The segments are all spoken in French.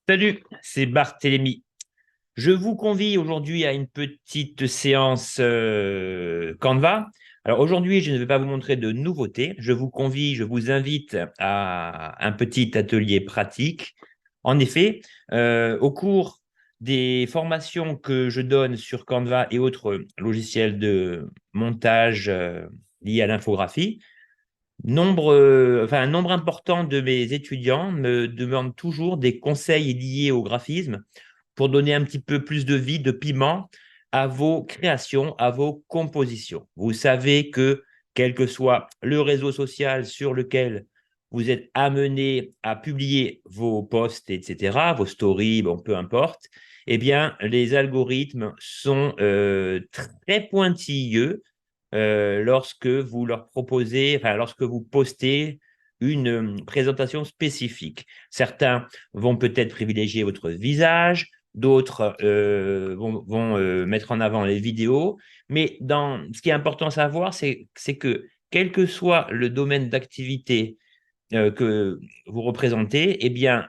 Salut, c'est Barthélémy. Je vous convie aujourd'hui à une petite séance Canva. Alors aujourd'hui, je ne vais pas vous montrer de nouveautés. Je vous invite à un petit atelier pratique. En effet, au cours des formations que je donne sur Canva et autres logiciels de montage liés à l'infographie, un nombre important de mes étudiants me demandent toujours des conseils liés au graphisme pour donner un petit peu plus de vie, de piment à vos créations, à vos compositions. Vous savez que quel que soit le réseau social sur lequel vous êtes amené à publier vos posts, etc., vos stories, bon, peu importe, eh bien, les algorithmes sont très pointilleux lorsque vous leur proposez, enfin, lorsque vous postez une présentation spécifique. Certains vont peut-être privilégier votre visage, d'autres vont mettre en avant les vidéos, mais ce qui est important à savoir, c'est que quel que soit le domaine d'activité que vous représentez, eh bien,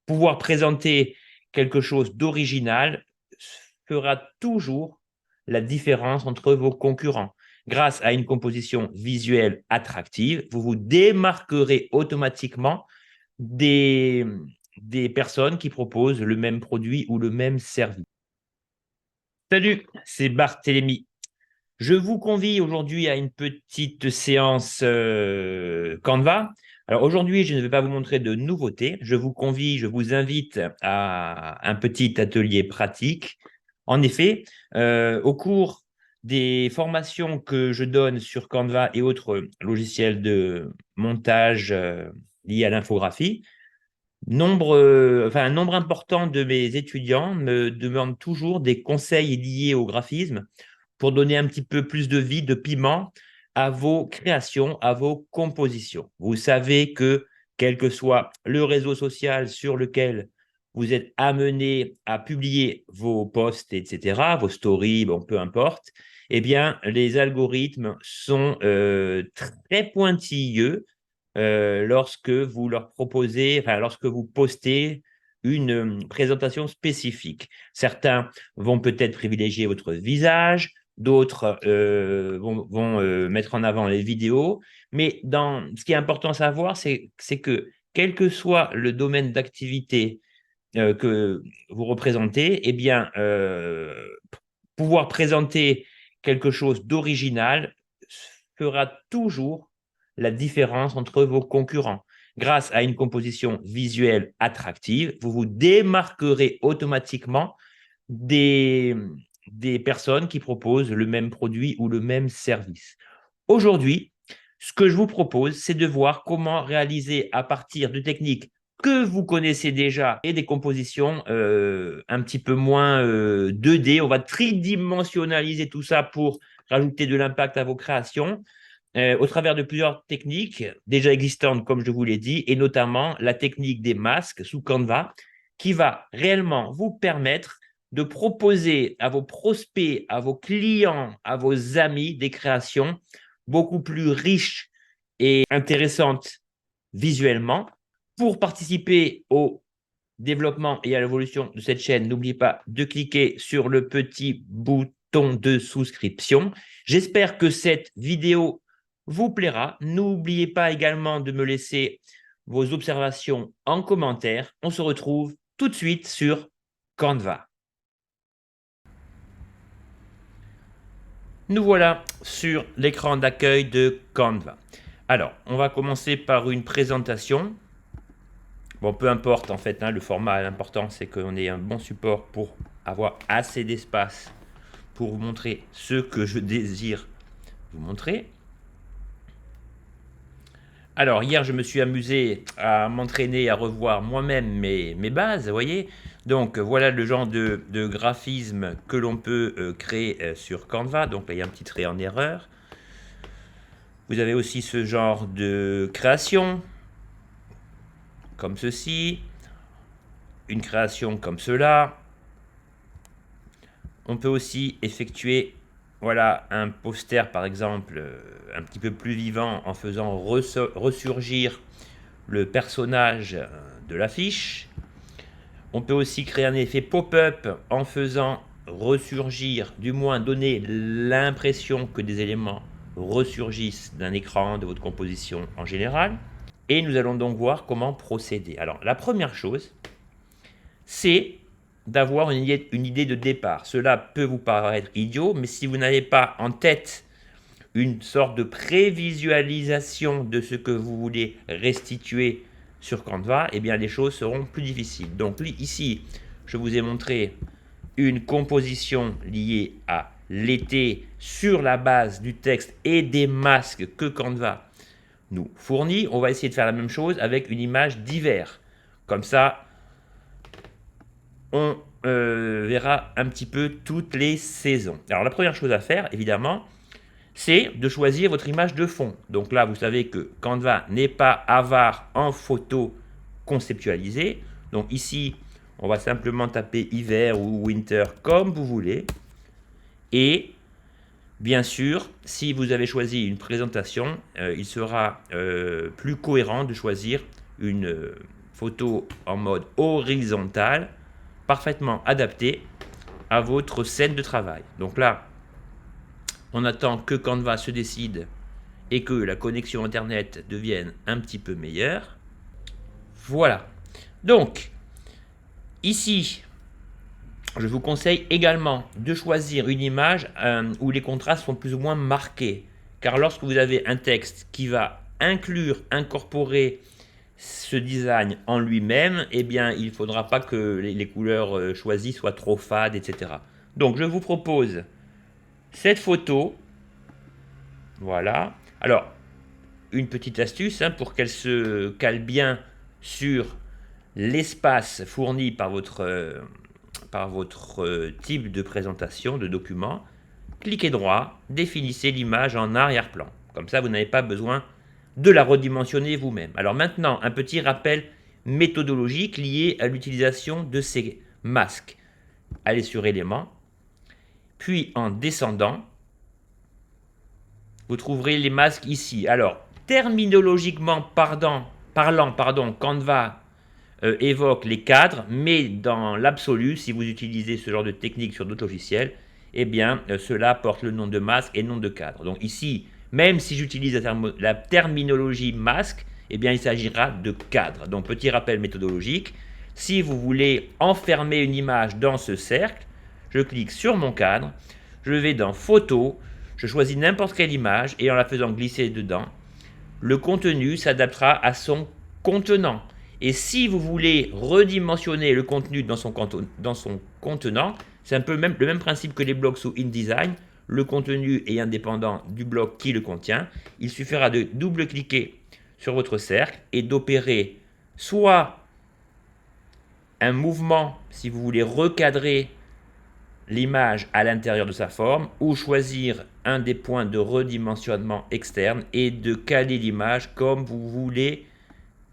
pouvoir présenter quelque chose d'original fera toujours la différence entre vos concurrents. Grâce à une composition visuelle attractive, vous vous démarquerez automatiquement des, des personnes qui proposent le même produit ou le même service. Salut, c'est Barthélémy. Je vous convie aujourd'hui à une petite séance Canva. Alors aujourd'hui, je ne vais pas vous montrer de nouveautés. Je vous invite à un petit atelier pratique. En effet, au cours des formations que je donne sur Canva et autres logiciels de montage liés à l'infographie, un nombre important de mes étudiants me demandent toujours des conseils liés au graphisme pour donner un petit peu plus de vie, de piment à vos créations, à vos compositions. Vous savez que quel que soit le réseau social sur lequel vous êtes amené à publier vos posts, etc., vos stories, bon, peu importe, eh bien, les algorithmes sont très pointilleux lorsque vous leur proposez, enfin, lorsque vous postez une présentation spécifique. Certains vont peut-être privilégier votre visage, d'autres vont mettre en avant les vidéos, mais ce qui est important à savoir, c'est que quel que soit le domaine d'activité que vous représentez, eh bien, pouvoir présenter quelque chose d'original fera toujours la différence entre vos concurrents. Grâce à une composition visuelle attractive, vous vous démarquerez automatiquement des, des personnes qui proposent le même produit ou le même service. Aujourd'hui, ce que je vous propose, c'est de voir comment réaliser à partir de techniques que vous connaissez déjà et des compositions un petit peu moins 2D. On va tridimensionnaliser tout ça pour rajouter de l'impact à vos créations au travers de plusieurs techniques déjà existantes, comme je vous l'ai dit, et notamment la technique des masques sous Canva, qui va réellement vous permettre de proposer à vos prospects, à vos clients, à vos amis des créations beaucoup plus riches et intéressantes visuellement. Pour participer au développement et à l'évolution de cette chaîne, n'oubliez pas de cliquer sur le petit bouton de souscription. J'espère que cette vidéo vous plaira. N'oubliez pas également de me laisser vos observations en commentaire. On se retrouve tout de suite sur Canva. Nous voilà sur l'écran d'accueil de Canva. Alors, on va commencer par une présentation. Bon, peu importe en fait, hein, le format, l'important c'est qu'on ait un bon support pour avoir assez d'espace pour vous montrer ce que je désire vous montrer. Alors, hier, je me suis amusé à m'entraîner à revoir moi-même mes bases, vous voyez. Donc, voilà le genre de graphisme que l'on peut créer sur Canva. Donc, là, il y a un petit trait en erreur. Vous avez aussi ce genre de création, comme ceci. Une création comme cela. On peut aussi effectuer voilà, un poster, par exemple, un petit peu plus vivant en faisant ressurgir le personnage de l'affiche. On peut aussi créer un effet pop-up en faisant ressurgir, du moins donner l'impression que des éléments ressurgissent d'un écran, de votre composition en général. Et nous allons donc voir comment procéder. Alors, la première chose, c'est d'avoir une idée de départ. Cela peut vous paraître idiot, mais si vous n'avez pas en tête une sorte de prévisualisation de ce que vous voulez restituer sur Canva, eh bien les choses seront plus difficiles. Donc ici, je vous ai montré une composition liée à l'été sur la base du texte et des masques que Canva nous fournit. On va essayer de faire la même chose avec une image d'hiver. Comme ça, on verra un petit peu toutes les saisons. Alors la première chose à faire, évidemment, c'est de choisir votre image de fond. Donc là, vous savez que Canva n'est pas avare en photos conceptualisées. Donc ici, on va simplement taper hiver ou winter comme vous voulez. Et bien sûr, si vous avez choisi une présentation, il sera plus cohérent de choisir une photo en mode horizontal, parfaitement adaptée à votre scène de travail. Donc là, on attend que Canva se décide et que la connexion Internet devienne un petit peu meilleure. Voilà. Donc, ici, je vous conseille également de choisir une image où les contrastes sont plus ou moins marqués. Car lorsque vous avez un texte qui va incorporer ce design en lui-même, eh bien, il ne faudra pas que les couleurs choisies soient trop fades, etc. Donc, je vous propose cette photo. Voilà. Alors, une petite astuce pour qu'elle se cale bien sur l'espace fourni par votre type de présentation, de document. Cliquez droit, définissez l'image en arrière-plan. Comme ça, vous n'avez pas besoin de la redimensionner vous-même. Alors maintenant, un petit rappel méthodologique lié à l'utilisation de ces masques. Allez sur éléments, puis en descendant, vous trouverez les masques ici. Alors, terminologiquement parlant, Canva évoque les cadres, mais dans l'absolu, si vous utilisez ce genre de technique sur d'autres logiciels, eh bien, cela porte le nom de masque et non de cadre. Donc ici, même si j'utilise la terminologie masque, eh bien, il s'agira de cadre. Donc, petit rappel méthodologique, si vous voulez enfermer une image dans ce cercle, je clique sur mon cadre, je vais dans Photo, je choisis n'importe quelle image et en la faisant glisser dedans, le contenu s'adaptera à son contenant. Et si vous voulez redimensionner le contenu dans son contenant, c'est un peu le même principe que les blocs sous InDesign. Le contenu est indépendant du bloc qui le contient. Il suffira de double-cliquer sur votre cercle et d'opérer soit un mouvement si vous voulez recadrer l'image à l'intérieur de sa forme, ou choisir un des points de redimensionnement externe et de caler l'image comme vous voulez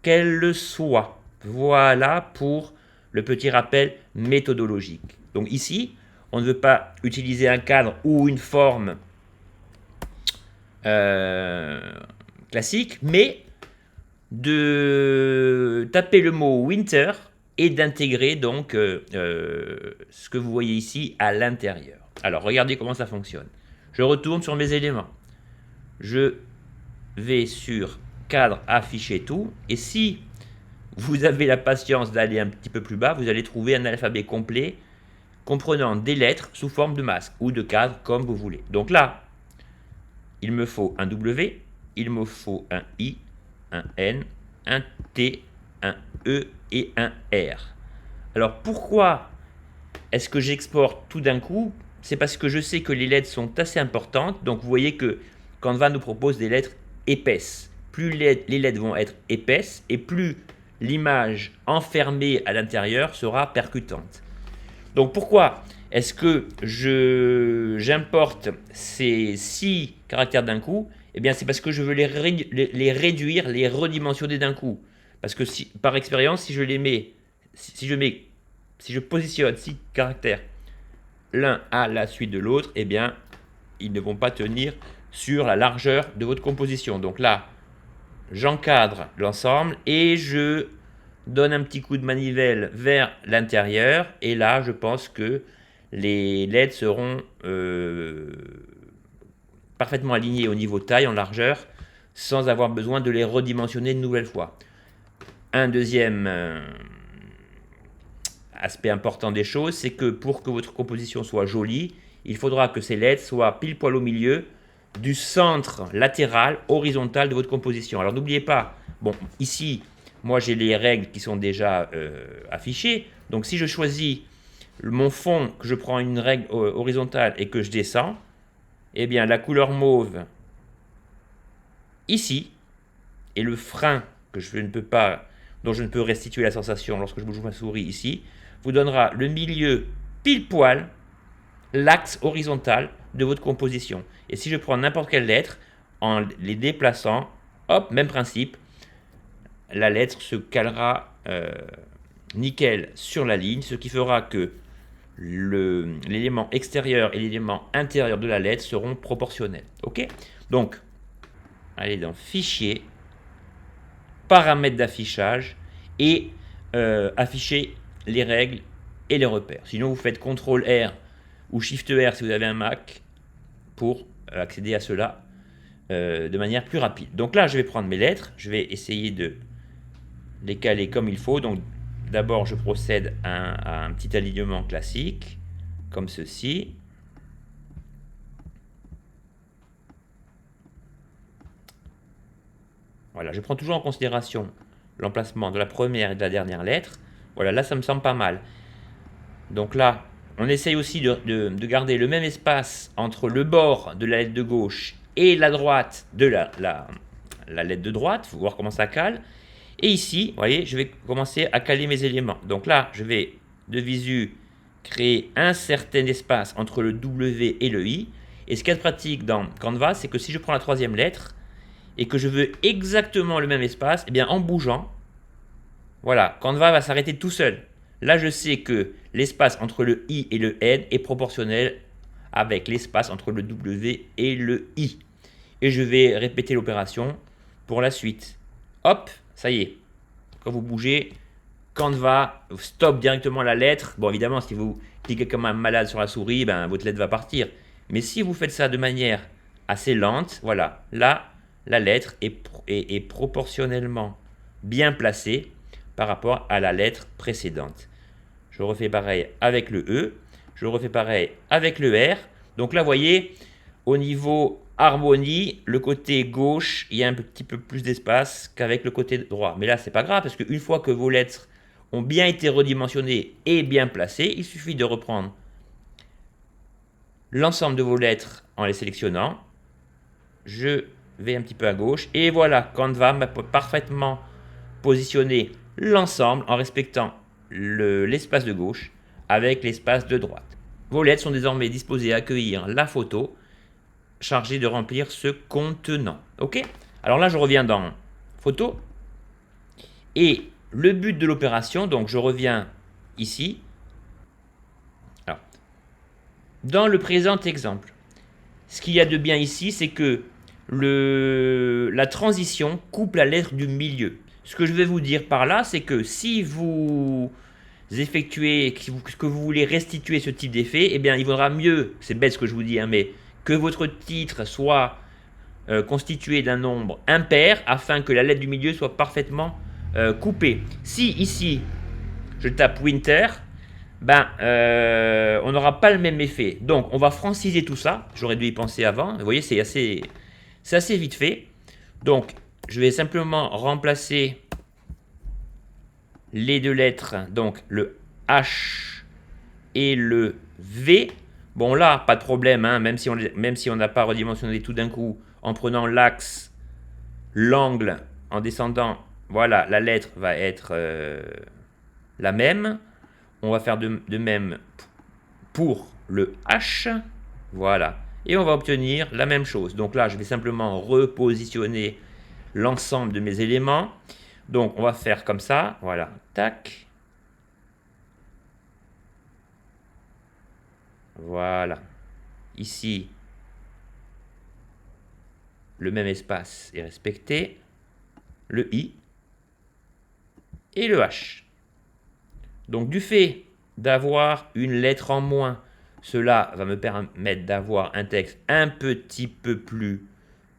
qu'elle le soit. Voilà pour le petit rappel méthodologique. Donc ici, on ne veut pas utiliser un cadre ou une forme classique, mais de taper le mot winter et d'intégrer donc ce que vous voyez ici à l'intérieur. Alors, regardez comment ça fonctionne. Je retourne sur mes éléments. Je vais sur cadre, afficher tout. Et si vous avez la patience d'aller un petit peu plus bas, vous allez trouver un alphabet complet comprenant des lettres sous forme de masque ou de cadre comme vous voulez. Donc là, il me faut un W, il me faut un I, un N, un T, un E et un R. Alors pourquoi est-ce que j'exporte tout d'un coup? C'est parce que je sais que les lettres sont assez importantes. Donc vous voyez que Canva nous propose des lettres épaisses. Plus les lettres vont être épaisses et plus l'image enfermée à l'intérieur sera percutante. Donc pourquoi est-ce que j'importe ces 6 caractères d'un coup? Eh bien c'est parce que je veux les réduire, les redimensionner d'un coup. Parce que par expérience, si je positionne 6 caractères l'un à la suite de l'autre, eh bien ils ne vont pas tenir sur la largeur de votre composition. Donc là, j'encadre l'ensemble et je donne un petit coup de manivelle vers l'intérieur, et là, je pense que les LED seront parfaitement alignés au niveau taille, en largeur, sans avoir besoin de les redimensionner une nouvelle fois. Un deuxième aspect important des choses, c'est que pour que votre composition soit jolie, il faudra que ces LED soient pile poil au milieu du centre latéral horizontal de votre composition. Alors n'oubliez pas, bon, ici, moi j'ai les règles qui sont déjà affichées, donc si je choisis mon fond, que je prends une règle horizontale et que je descends, eh bien la couleur mauve ici, et le frein que je ne peux pas, dont je ne peux restituer la sensation lorsque je bouge ma souris ici, vous donnera le milieu pile poil, l'axe horizontal de votre composition. Et si je prends n'importe quelle lettre, en les déplaçant, hop, même principe, la lettre se calera nickel sur la ligne, ce qui fera que l'élément extérieur et l'élément intérieur de la lettre seront proportionnels. Ok? Donc, allez dans Fichier, Paramètres d'affichage et afficher les règles et les repères. Sinon, vous faites CTRL R ou SHIFT R si vous avez un Mac pour accéder à cela de manière plus rapide. Donc là, je vais prendre mes lettres, je vais essayer de les caler comme il faut. Donc d'abord, je procède à un petit alignement classique, comme ceci. Voilà, je prends toujours en considération l'emplacement de la première et de la dernière lettre. Voilà, là, ça me semble pas mal. Donc là, on essaye aussi de garder le même espace entre le bord de la lettre de gauche et la droite de la lettre de droite. Il faut voir comment ça cale. Et ici, vous voyez, je vais commencer à caler mes éléments. Donc là, je vais de visu créer un certain espace entre le W et le I. Et ce qui est pratique dans Canva, c'est que si je prends la troisième lettre et que je veux exactement le même espace, eh bien en bougeant, voilà, Canva va s'arrêter tout seul. Là, je sais que l'espace entre le I et le N est proportionnel avec l'espace entre le W et le I. Et je vais répéter l'opération pour la suite. Hop, ça y est. Quand vous bougez, Canva stoppe directement la lettre. Bon, évidemment, si vous cliquez comme un malade sur la souris, ben, votre lettre va partir. Mais si vous faites ça de manière assez lente, voilà, là, la lettre est proportionnellement bien placée par rapport à la lettre précédente. Je refais pareil avec le E. Je refais pareil avec le R. Donc là, vous voyez, au niveau harmonie, le côté gauche, il y a un petit peu plus d'espace qu'avec le côté droit. Mais là, c'est pas grave, parce qu'une fois que vos lettres ont bien été redimensionnées et bien placées, il suffit de reprendre l'ensemble de vos lettres en les sélectionnant. Je vais un petit peu à gauche, et voilà, Canva m'a parfaitement positionné l'ensemble en respectant l'espace de gauche avec l'espace de droite. Vos lettres sont désormais disposées à accueillir la photo chargée de remplir ce contenant. Ok? Alors là, je reviens dans photo. Et le but de l'opération, donc je reviens ici. Alors, dans le présent exemple, ce qu'il y a de bien ici, c'est que la transition coupe la lettre du milieu. Ce que je vais vous dire par là, c'est que si vous effectuez, que vous voulez restituer ce type d'effet, eh bien il vaudra mieux, c'est bête ce que je vous dis, hein, mais que votre titre soit constitué d'un nombre impair afin que la lettre du milieu soit parfaitement coupée. Si ici je tape Winter, ben, on n'aura pas le même effet. Donc on va franciser tout ça. J'aurais dû y penser avant. Vous voyez, c'est assez vite fait. Donc je vais simplement remplacer les deux lettres, donc le H et le V. Bon là, pas de problème, hein, même si on n'a pas redimensionné tout d'un coup, en prenant l'axe, l'angle, en descendant, voilà, la lettre va être la même. On va faire de même pour le H. Voilà. Et on va obtenir la même chose. Donc là, je vais simplement repositionner l'ensemble de mes éléments. Donc on va faire comme ça. Voilà. Tac. Voilà. Ici, le même espace est respecté. Le I. et le H. Donc du fait d'avoir une lettre en moins, cela va me permettre d'avoir un texte un petit peu plus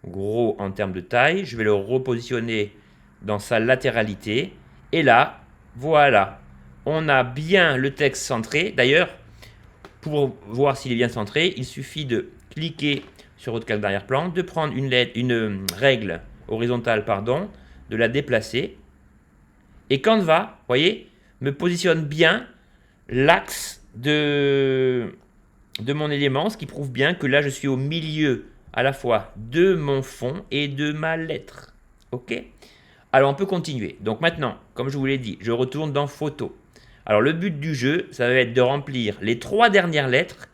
gros en termes de taille. Je vais le repositionner dans sa latéralité. Et là, voilà, on a bien le texte centré. D'ailleurs, pour voir s'il est bien centré, il suffit de cliquer sur votre calque d'arrière-plan, de prendre une règle horizontale, pardon, de la déplacer. Et Canva, vous voyez, me positionne bien l'axe de mon élément, ce qui prouve bien que là, je suis au milieu à la fois de mon fond et de ma lettre. OK? Alors, on peut continuer. Donc maintenant, comme je vous l'ai dit, je retourne dans Photo. Alors, le but du jeu, ça va être de remplir les 3 dernières lettres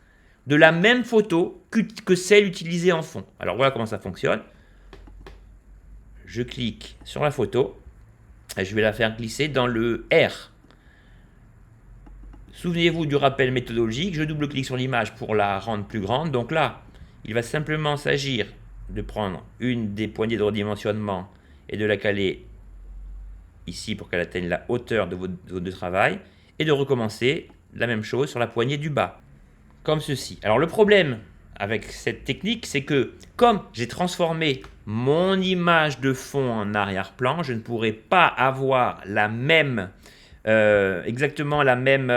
de la même photo que celle utilisée en fond. Alors, voilà comment ça fonctionne. Je clique sur la photo et je vais la faire glisser dans le R. Souvenez-vous du rappel méthodologique, je double-clique sur l'image pour la rendre plus grande. Donc là, il va simplement s'agir de prendre une des poignées de redimensionnement et de la caler ici pour qu'elle atteigne la hauteur de votre zone de travail et de recommencer la même chose sur la poignée du bas, comme ceci. Alors le problème avec cette technique, c'est que comme j'ai transformé mon image de fond en arrière-plan, je ne pourrai pas avoir la même exactement la même,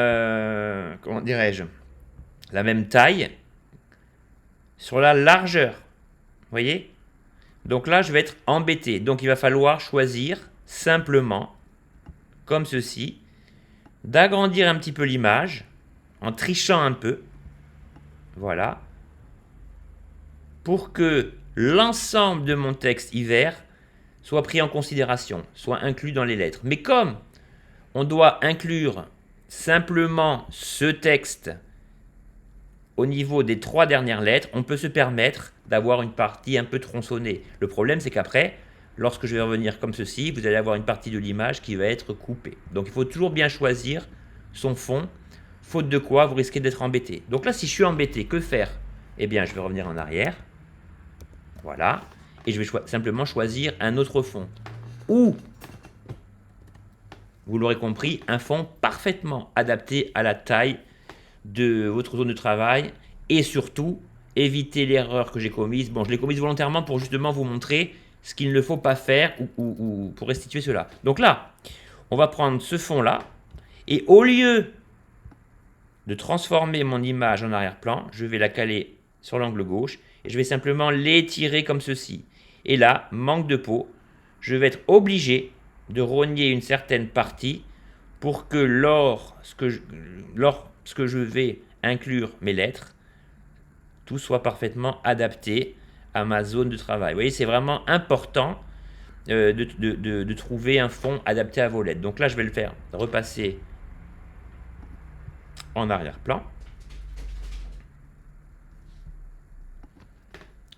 comment dirais-je, la même taille sur la largeur. Vous voyez? Donc là, je vais être embêté. Donc il va falloir choisir simplement, comme ceci, d'agrandir un petit peu l'image en trichant un peu. Voilà. Pour que l'ensemble de mon texte hiver soit pris en considération, soit inclus dans les lettres. Mais comme on doit inclure simplement ce texte au niveau des 3 dernières lettres, on peut se permettre d'avoir une partie un peu tronçonnée. Le problème, c'est qu'après, lorsque je vais revenir comme ceci, vous allez avoir une partie de l'image qui va être coupée. Donc il faut toujours bien choisir son fond, faute de quoi vous risquez d'être embêté. Donc là, si je suis embêté, que faire? Eh bien, je vais revenir en arrière. Voilà. Et je vais simplement choisir un autre fond. Ou, vous l'aurez compris, un fond parfaitement adapté à la taille de votre zone de travail et surtout éviter l'erreur que j'ai commise. Bon, je l'ai commise volontairement pour justement vous montrer ce qu'il ne faut pas faire ou pour restituer cela. Donc là, on va prendre ce fond-là et au lieu de transformer mon image en arrière-plan, je vais la caler sur l'angle gauche et je vais simplement l'étirer comme ceci. Et là, manque de peau, je vais être obligé de rogner une certaine partie pour que lorsque je vais inclure mes lettres, tout soit parfaitement adapté à ma zone de travail. Vous voyez, c'est vraiment important de trouver un fond adapté à vos lettres. Donc là, je vais le faire repasser en arrière-plan.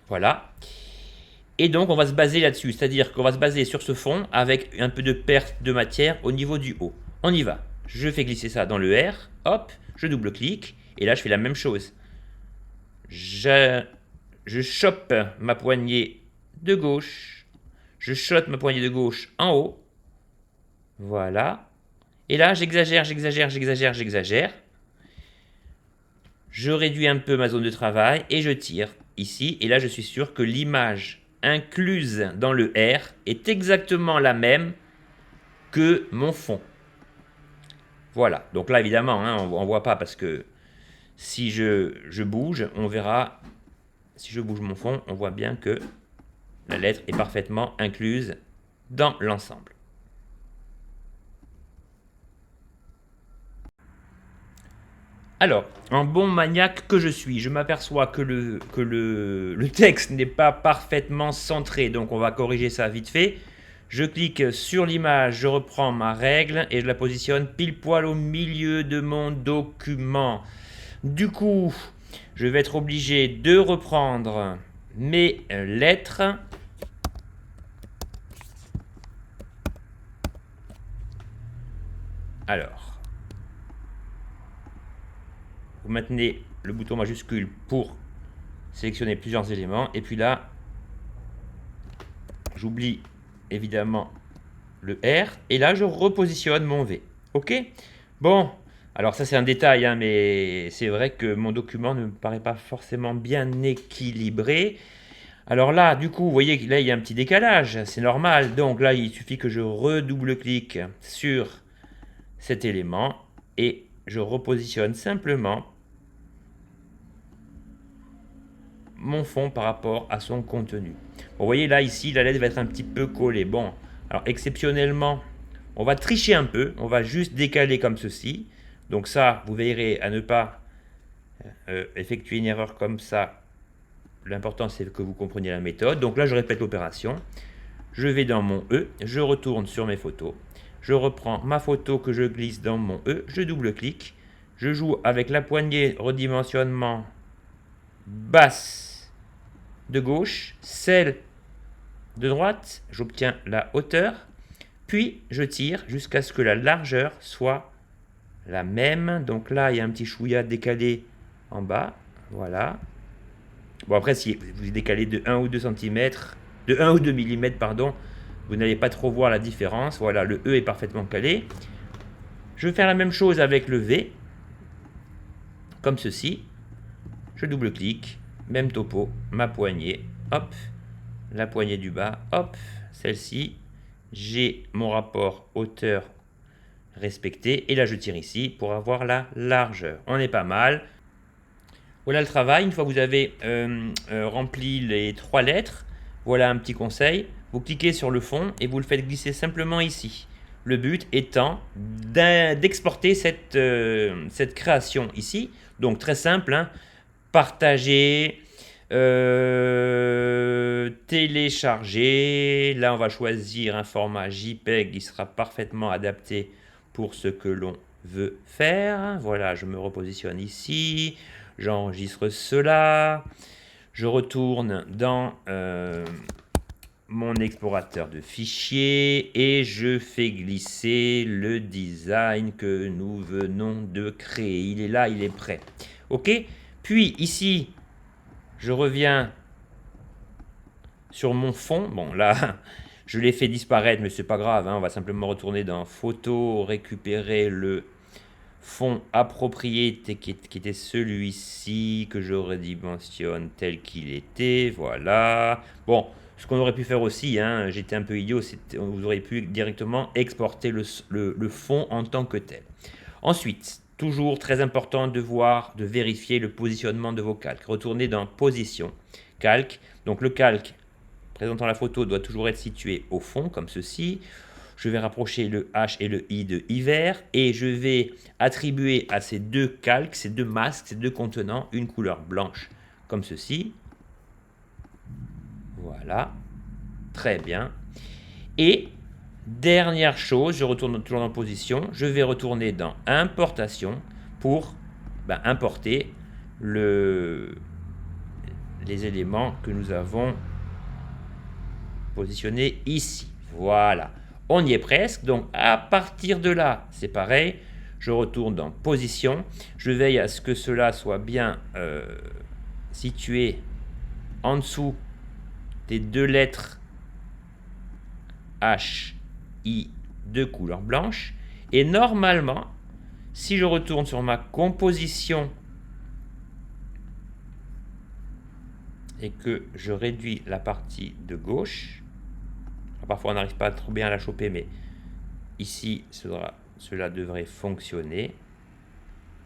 Voilà. Et donc, on va se baser là-dessus. C'est-à-dire qu'on va se baser sur ce fond avec un peu de perte de matière au niveau du haut. On y va. Je fais glisser ça dans le R. Hop, je double-clique. Et là, je fais la même chose. Je chope ma poignée de gauche. Je shot ma poignée de gauche en haut. Voilà. Et là, j'exagère. Je réduis un peu ma zone de travail et je tire ici. Et là, je suis sûr que l'image incluse dans le R est exactement la même que mon fond. Voilà. Donc là, évidemment, hein, on ne voit pas parce que si je bouge, on verra. Si je bouge mon fond, on voit bien que la lettre est parfaitement incluse dans l'ensemble. Alors, en bon maniaque que je suis, je m'aperçois que le texte n'est pas parfaitement centré, donc on va corriger ça vite fait. Je clique sur l'image, je reprends ma règle et je la positionne pile poil au milieu de mon document. Du coup, je vais être obligé de reprendre mes lettres. Alors, vous maintenez le bouton majuscule pour sélectionner plusieurs éléments. Et puis là, j'oublie évidemment le R, et là je repositionne mon V. Ok? Bon, alors ça c'est un détail, hein, mais c'est vrai que mon document ne me paraît pas forcément bien équilibré. Alors là, du coup, vous voyez que là il y a un petit décalage, c'est normal. Donc là, il suffit que je redouble-clique sur cet élément et je repositionne simplement mon fond par rapport à son contenu. Bon, vous voyez là, ici, la lettre va être un petit peu collée. Bon, alors exceptionnellement, on va tricher un peu, on va juste décaler comme ceci. Donc ça, vous veillerez à ne pas effectuer une erreur comme ça. L'important, c'est que vous compreniez la méthode. Donc là, je répète l'opération. Je vais dans mon E, je retourne sur mes photos. Je reprends ma photo que je glisse dans mon E, je double-clique. Je joue avec la poignée redimensionnement basse de gauche, celle de droite, j'obtiens la hauteur, puis je tire jusqu'à ce que la largeur soit la même. Donc là, il y a un petit chouïa décalé en bas, voilà. Bon, après, si vous décalez de 1 ou 2 cm, de 1 ou 2 mm, pardon, vous n'allez pas trop voir la différence. Voilà, le E est parfaitement calé. Je vais faire la même chose avec le V, comme ceci. Je double-clique, même topo, ma poignée, hop, la poignée du bas, hop, celle-ci. J'ai mon rapport hauteur respecté, et là je tire ici pour avoir la largeur. On est pas mal. Voilà le travail. Une fois que vous avez rempli les 3 lettres, voilà un petit conseil. Vous cliquez sur le fond et vous le faites glisser simplement ici. Le but étant d'exporter cette création ici. Donc très simple, hein. Partager, télécharger. Là, on va choisir un format JPEG qui sera parfaitement adapté pour ce que l'on veut faire. Voilà, je me repositionne ici. J'enregistre cela. Je retourne dans mon explorateur de fichiers et je fais glisser le design que nous venons de créer. Il est là, il est prêt. OK? Puis ici, je reviens sur mon fond. Bon, là, je l'ai fait disparaître, mais c'est pas grave, hein. On va simplement retourner dans Photo, récupérer le fond approprié qui était celui-ci, que je redimensionne tel qu'il était. Voilà. Bon, ce qu'on aurait pu faire aussi, hein, j'étais un peu idiot, vous auriez pu directement exporter le fond en tant que tel. Ensuite, toujours très important de vérifier le positionnement de vos calques. Retournez dans Position, Calque. Donc le calque présentant la photo doit toujours être situé au fond, comme ceci. Je vais rapprocher le H et le I de hiver et je vais attribuer à ces deux calques, ces deux masques, ces deux contenants, une couleur blanche, comme ceci. Voilà, très bien. Et dernière chose, je retourne toujours en position, je vais retourner dans Importation pour importer les éléments que nous avons positionnés ici. Voilà, on y est presque. Donc à partir de là, c'est pareil, je retourne dans Position, je veille à ce que cela soit bien situé en dessous des deux lettres H, I de couleur blanche. Et normalement, si je retourne sur ma composition et que je réduis la partie de gauche, parfois on n'arrive pas trop bien à la choper, mais ici cela devrait fonctionner.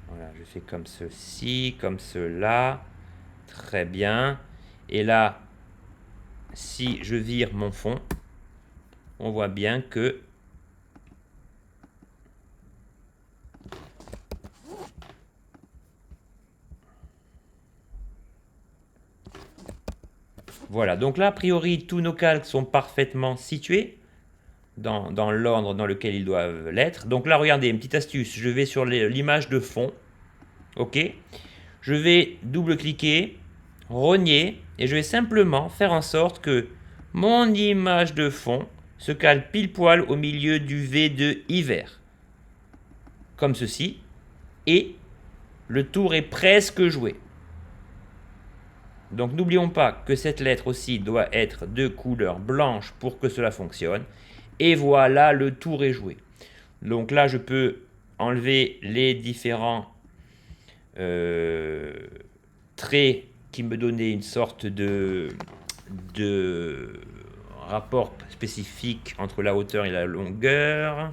Voilà, je fais comme ceci, comme cela, très bien. Et là, si je vire mon fond, on voit bien que voilà, donc là, a priori, tous nos calques sont parfaitement situés dans l'ordre dans lequel ils doivent l'être. Donc là, regardez, une petite astuce, je vais sur l'image de fond, ok, je vais double-cliquer, rogner, et je vais simplement faire en sorte que mon image de fond se cale pile poil au milieu du V de hiver, comme ceci, et le tour est presque joué. Donc n'oublions pas que cette lettre aussi doit être de couleur blanche pour que cela fonctionne. Et voilà, le tour est joué. Donc là, je peux enlever les différents traits qui me donnaient une sorte de rapport spécifique entre la hauteur et la longueur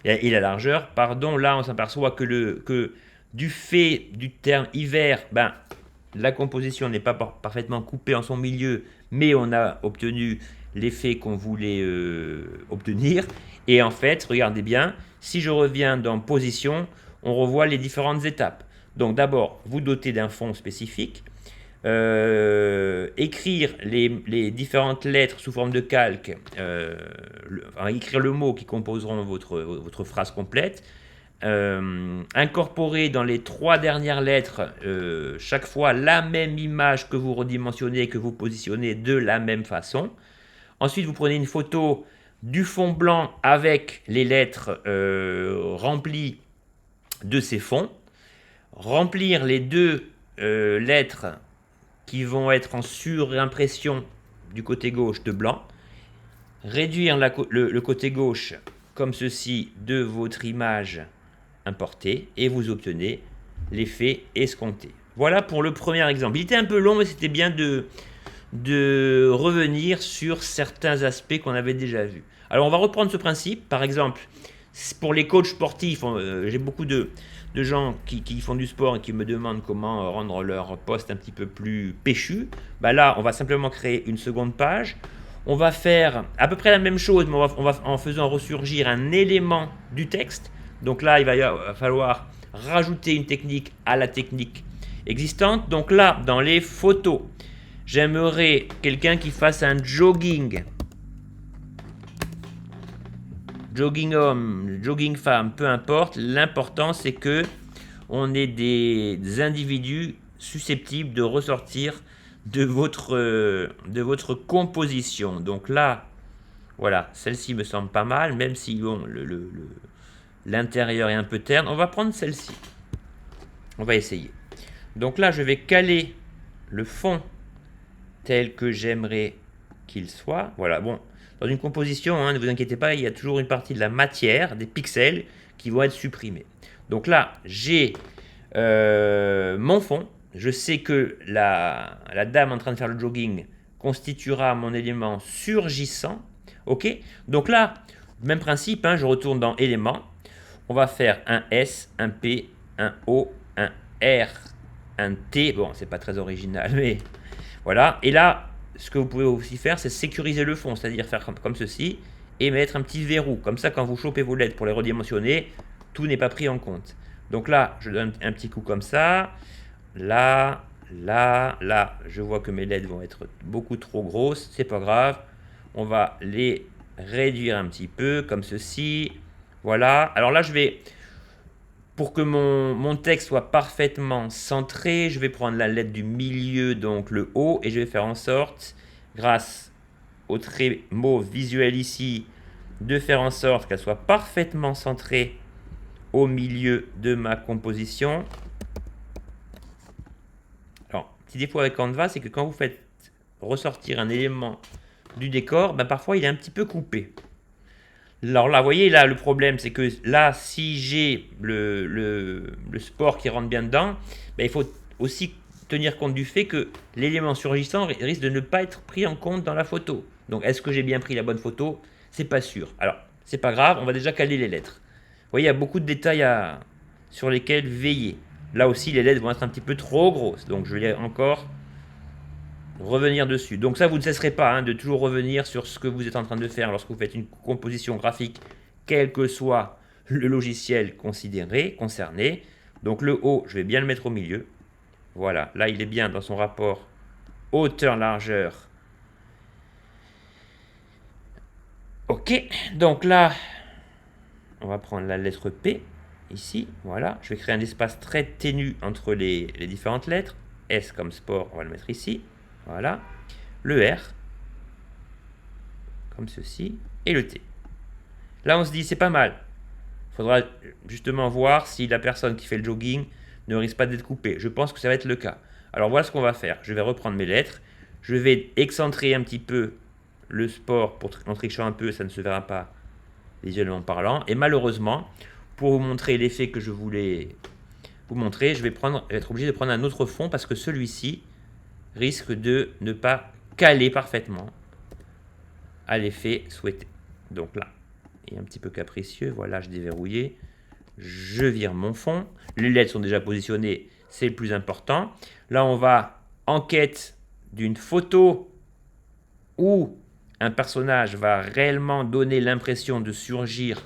et la largeur. Pardon, là, on s'aperçoit que du fait du terme hiver, ben, la composition n'est pas parfaitement coupée en son milieu, mais on a obtenu l'effet qu'on voulait obtenir. Et en fait, regardez bien, si je reviens dans position, on revoit les différentes étapes. Donc d'abord, vous dotez d'un fond spécifique, écrire les différentes lettres sous forme de calque, écrire le mot qui composeront votre phrase complète, incorporer dans les 3 dernières lettres chaque fois la même image que vous redimensionnez et que vous positionnez de la même façon. Ensuite, vous prenez une photo du fond blanc avec les lettres remplies de ces fonds. Remplir les 2 lettres qui vont être en surimpression du côté gauche de blanc. Réduire le côté gauche comme ceci de votre image importée et vous obtenez l'effet escompté. Voilà pour le premier exemple. Il était un peu long, mais c'était bien de revenir sur certains aspects qu'on avait déjà vus. Alors on va reprendre ce principe. Par exemple, pour les coachs sportifs, j'ai beaucoup de gens qui font du sport et qui me demandent comment rendre leur poste un petit peu plus péchu. Bah là, on va simplement créer une seconde page. On va faire à peu près la même chose, mais on va en faisant ressurgir un élément du texte. Donc là, il va falloir rajouter une technique à la technique existante. Donc là, dans les photos, j'aimerais quelqu'un qui fasse un jogging. Jogging homme, jogging femme, peu importe. L'important, c'est que on ait des individus susceptibles de ressortir de votre composition. Donc là, voilà, celle-ci me semble pas mal, même si bon, l'intérieur est un peu terne. On va prendre celle-ci. On va essayer. Donc là, je vais caler le fond tel que j'aimerais qu'il soit. Voilà, bon, dans une composition, hein, ne vous inquiétez pas, il y a toujours une partie de la matière, des pixels, qui vont être supprimés. Donc là, j'ai mon fond. Je sais que la dame en train de faire le jogging constituera mon élément surgissant. Ok. Donc là, même principe, hein, je retourne dans éléments. On va faire un S, un P, un O, un R, un T. Bon, c'est pas très original, mais voilà. Et là, ce que vous pouvez aussi faire, c'est sécuriser le fond, c'est-à-dire faire comme ceci et mettre un petit verrou. Comme ça, quand vous chopez vos lettres pour les redimensionner, tout n'est pas pris en compte. Donc là, je donne un petit coup comme ça. Là, là, là, je vois que mes lettres vont être beaucoup trop grosses. C'est pas grave. On va les réduire un petit peu, comme ceci. Voilà. Alors là, je vais, pour que mon texte soit parfaitement centré, je vais prendre la lettre du milieu, donc le O, et je vais faire en sorte, grâce au trait mauve visuel ici, de faire en sorte qu'elle soit parfaitement centrée au milieu de ma composition. Alors, petit défaut avec Canva, c'est que quand vous faites ressortir un élément du décor, ben parfois il est un petit peu coupé. Alors là, vous voyez, là, le problème, c'est que là, si j'ai le sport qui rentre bien dedans, ben, il faut aussi tenir compte du fait que l'élément surgissant risque de ne pas être pris en compte dans la photo. Donc, est-ce que j'ai bien pris la bonne photo? C'est pas sûr. Alors, c'est pas grave, on va déjà caler les lettres. Vous voyez, il y a beaucoup de détails sur lesquels veiller. Là aussi, les lettres vont être un petit peu trop grosses. Donc, je vais encore revenir dessus. Donc ça, vous ne cesserez pas hein, de toujours revenir sur ce que vous êtes en train de faire lorsque vous faites une composition graphique, quel que soit le logiciel concerné. Donc le haut, je vais bien le mettre au milieu. Voilà, là, il est bien dans son rapport hauteur-largeur. Ok, donc là, on va prendre la lettre P, ici, voilà. Je vais créer un espace très ténu entre les différentes lettres. S comme sport, on va le mettre ici, voilà. Le R, comme ceci, et le T. Là, on se dit, c'est pas mal. Il faudra justement voir si la personne qui fait le jogging ne risque pas d'être coupée. Je pense que ça va être le cas. Alors, voilà ce qu'on va faire. Je vais reprendre mes lettres. Je vais excentrer un petit peu le sport, en trichant un peu, ça ne se verra pas visuellement parlant. Et malheureusement, pour vous montrer l'effet que je voulais vous montrer, je vais être obligé de prendre un autre fond parce que celui-ci risque de ne pas caler parfaitement à l'effet souhaité. Donc là, il est un petit peu capricieux. Voilà, je déverrouillé. Je vire mon fond. Les LED sont déjà positionnés, c'est le plus important. Là, on va en quête d'une photo où un personnage va réellement donner l'impression de surgir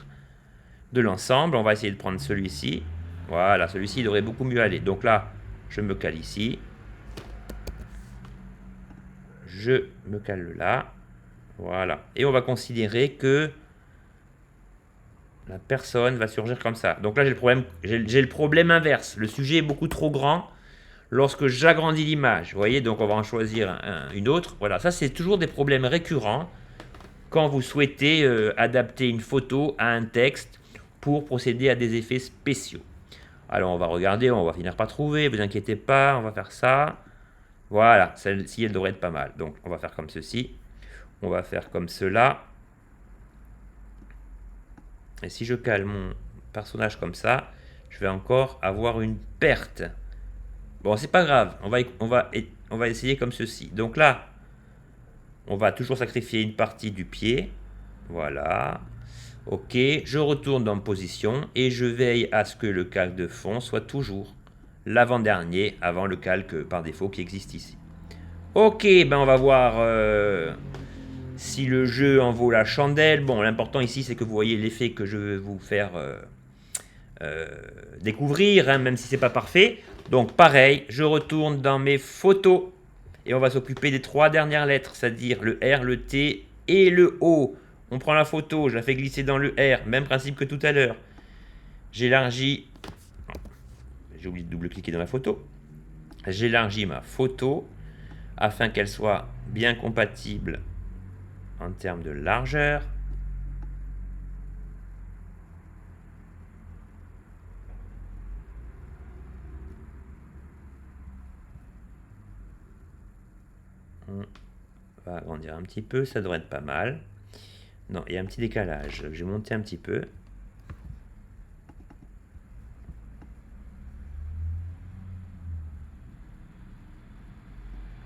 de l'ensemble. On va essayer de prendre celui-ci. Voilà, celui-ci devrait beaucoup mieux aller. Donc là, je me cale ici. Je me cale là. Voilà. Et on va considérer que la personne va surgir comme ça. Donc là, j'ai le problème inverse. Le sujet est beaucoup trop grand lorsque j'agrandis l'image. Vous voyez, donc on va en choisir une autre. Voilà, ça c'est toujours des problèmes récurrents quand vous souhaitez adapter une photo à un texte pour procéder à des effets spéciaux. Alors on va regarder, on va finir par trouver, vous inquiétez pas, on va faire ça. Voilà, celle-ci elle devrait être pas mal. Donc on va faire comme ceci, on va faire comme cela. Et si je cale mon personnage comme ça, je vais encore avoir une perte. Bon, c'est pas grave, on va essayer comme ceci. Donc là, on va toujours sacrifier une partie du pied. Voilà. Ok, je retourne dans position et je veille à ce que le calque de fond soit toujours l'avant-dernier avant le calque par défaut qui existe ici. Ok, ben on va voir si le jeu en vaut la chandelle. Bon, l'important ici c'est que vous voyez l'effet que je vais vous faire découvrir, hein, même si c'est pas parfait. Donc pareil, je retourne dans mes photos et on va s'occuper des 3 dernières lettres, c'est-à-dire le R, le T et le O. On prend la photo, je la fais glisser dans le R, même principe que tout à l'heure. J'élargis, j'ai oublié de double-cliquer dans la photo. J'élargis ma photo afin qu'elle soit bien compatible en termes de largeur. On va agrandir un petit peu, ça devrait être pas mal. Non, il y a un petit décalage. J'ai monté un petit peu.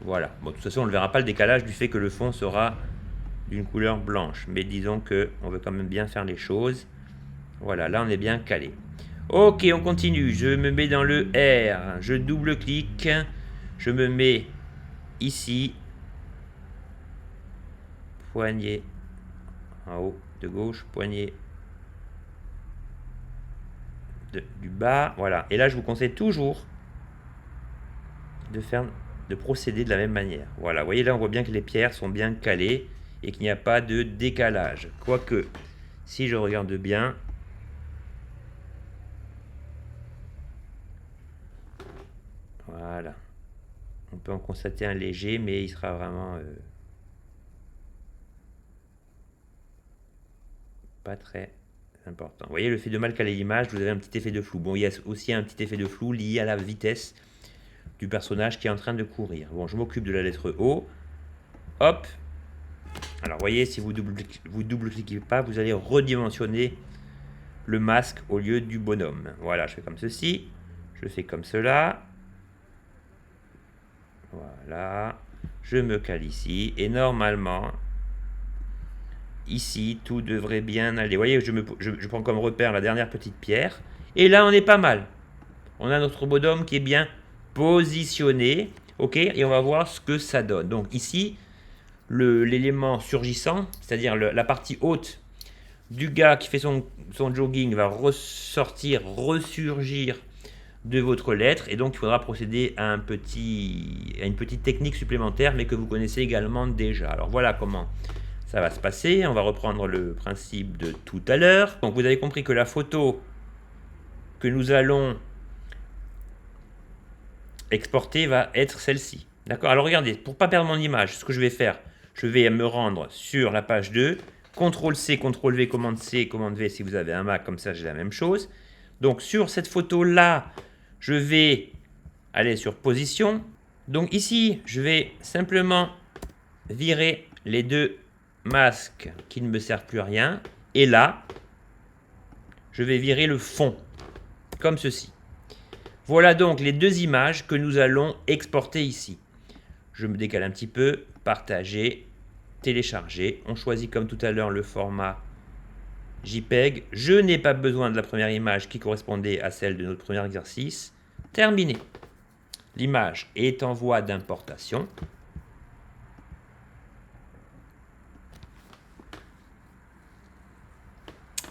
Voilà. Bon, de toute façon, on ne verra pas le décalage du fait que le fond sera d'une couleur blanche. Mais disons qu'on veut quand même bien faire les choses. Voilà, là on est bien calé. Ok, on continue. Je me mets dans le R. Je double-clique. Je me mets ici. Poignet en haut de gauche. Poignet du bas. Voilà. Et là, je vous conseille toujours de procéder de la même manière. Voilà. Vous voyez là, on voit bien que les pierres sont bien calées et qu'il n'y a pas de décalage. Quoique, si je regarde bien, voilà. On peut en constater un léger, mais il sera vraiment pas très important. Vous voyez, le fait de mal caler l'image, vous avez un petit effet de flou. Bon, il y a aussi un petit effet de flou lié à la vitesse du personnage qui est en train de courir. Bon, je m'occupe de la lettre O. Hop. Alors, vous voyez, si vous double-cliquez pas, vous allez redimensionner le masque au lieu du bonhomme. Voilà, je fais comme ceci. Je fais comme cela. Voilà. Je me cale ici. Et normalement, ici, tout devrait bien aller. Vous voyez, je prends comme repère la dernière petite pierre. Et là, on est pas mal. On a notre bonhomme qui est bien positionné. Ok, et on va voir ce que ça donne. Donc ici, l'élément surgissant, c'est-à-dire la partie haute du gars qui fait son jogging va ressortir, ressurgir de votre lettre. Et donc, il faudra procéder à une petite technique supplémentaire, mais que vous connaissez également déjà. Alors, voilà comment ça va se passer. On va reprendre le principe de tout à l'heure. Donc, vous avez compris que la photo que nous allons exporter va être celle-ci. D'accord? Alors, regardez, pour ne pas perdre mon image, ce que je vais faire, je vais me rendre sur la page 2. CTRL-C, CTRL-V, commande C, commande V si vous avez un Mac, comme ça j'ai la même chose. Donc sur cette photo-là, je vais aller sur position. Donc ici, je vais simplement virer les deux masques qui ne me servent plus à rien. Et là, je vais virer le fond, comme ceci. Voilà donc les deux images que nous allons exporter ici. Je me décale un petit peu, partager, télécharger. On choisit comme tout à l'heure le format JPEG. Je n'ai pas besoin de la première image qui correspondait à celle de notre premier exercice. Terminé. L'image est en voie d'importation.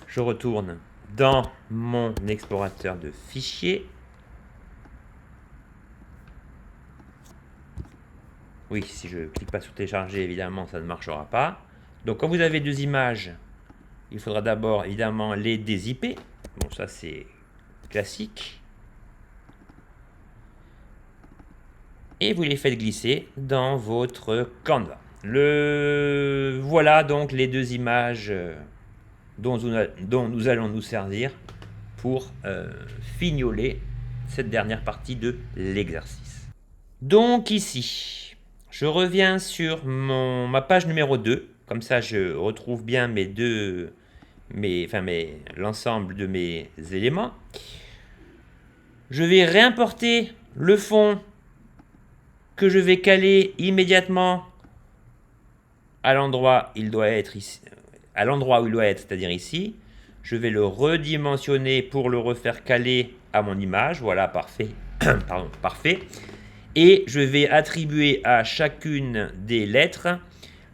Je retourne dans mon explorateur de fichiers. Oui, si je ne clique pas sur télécharger, évidemment, ça ne marchera pas. Donc, quand vous avez deux images, il faudra d'abord, évidemment, les dézipper. Bon, ça, c'est classique. Et vous les faites glisser dans votre Canva. Voilà donc les deux images dont nous allons nous servir pour fignoler cette dernière partie de l'exercice. Donc ici, je reviens sur ma page numéro 2. Comme ça, je retrouve bien l'ensemble de mes éléments. Je vais réimporter le fond que je vais caler immédiatement à l'endroit où il doit être, c'est-à-dire ici. Je vais le redimensionner pour le refaire caler à mon image. Voilà, parfait. Pardon, parfait. Et je vais attribuer à chacune des lettres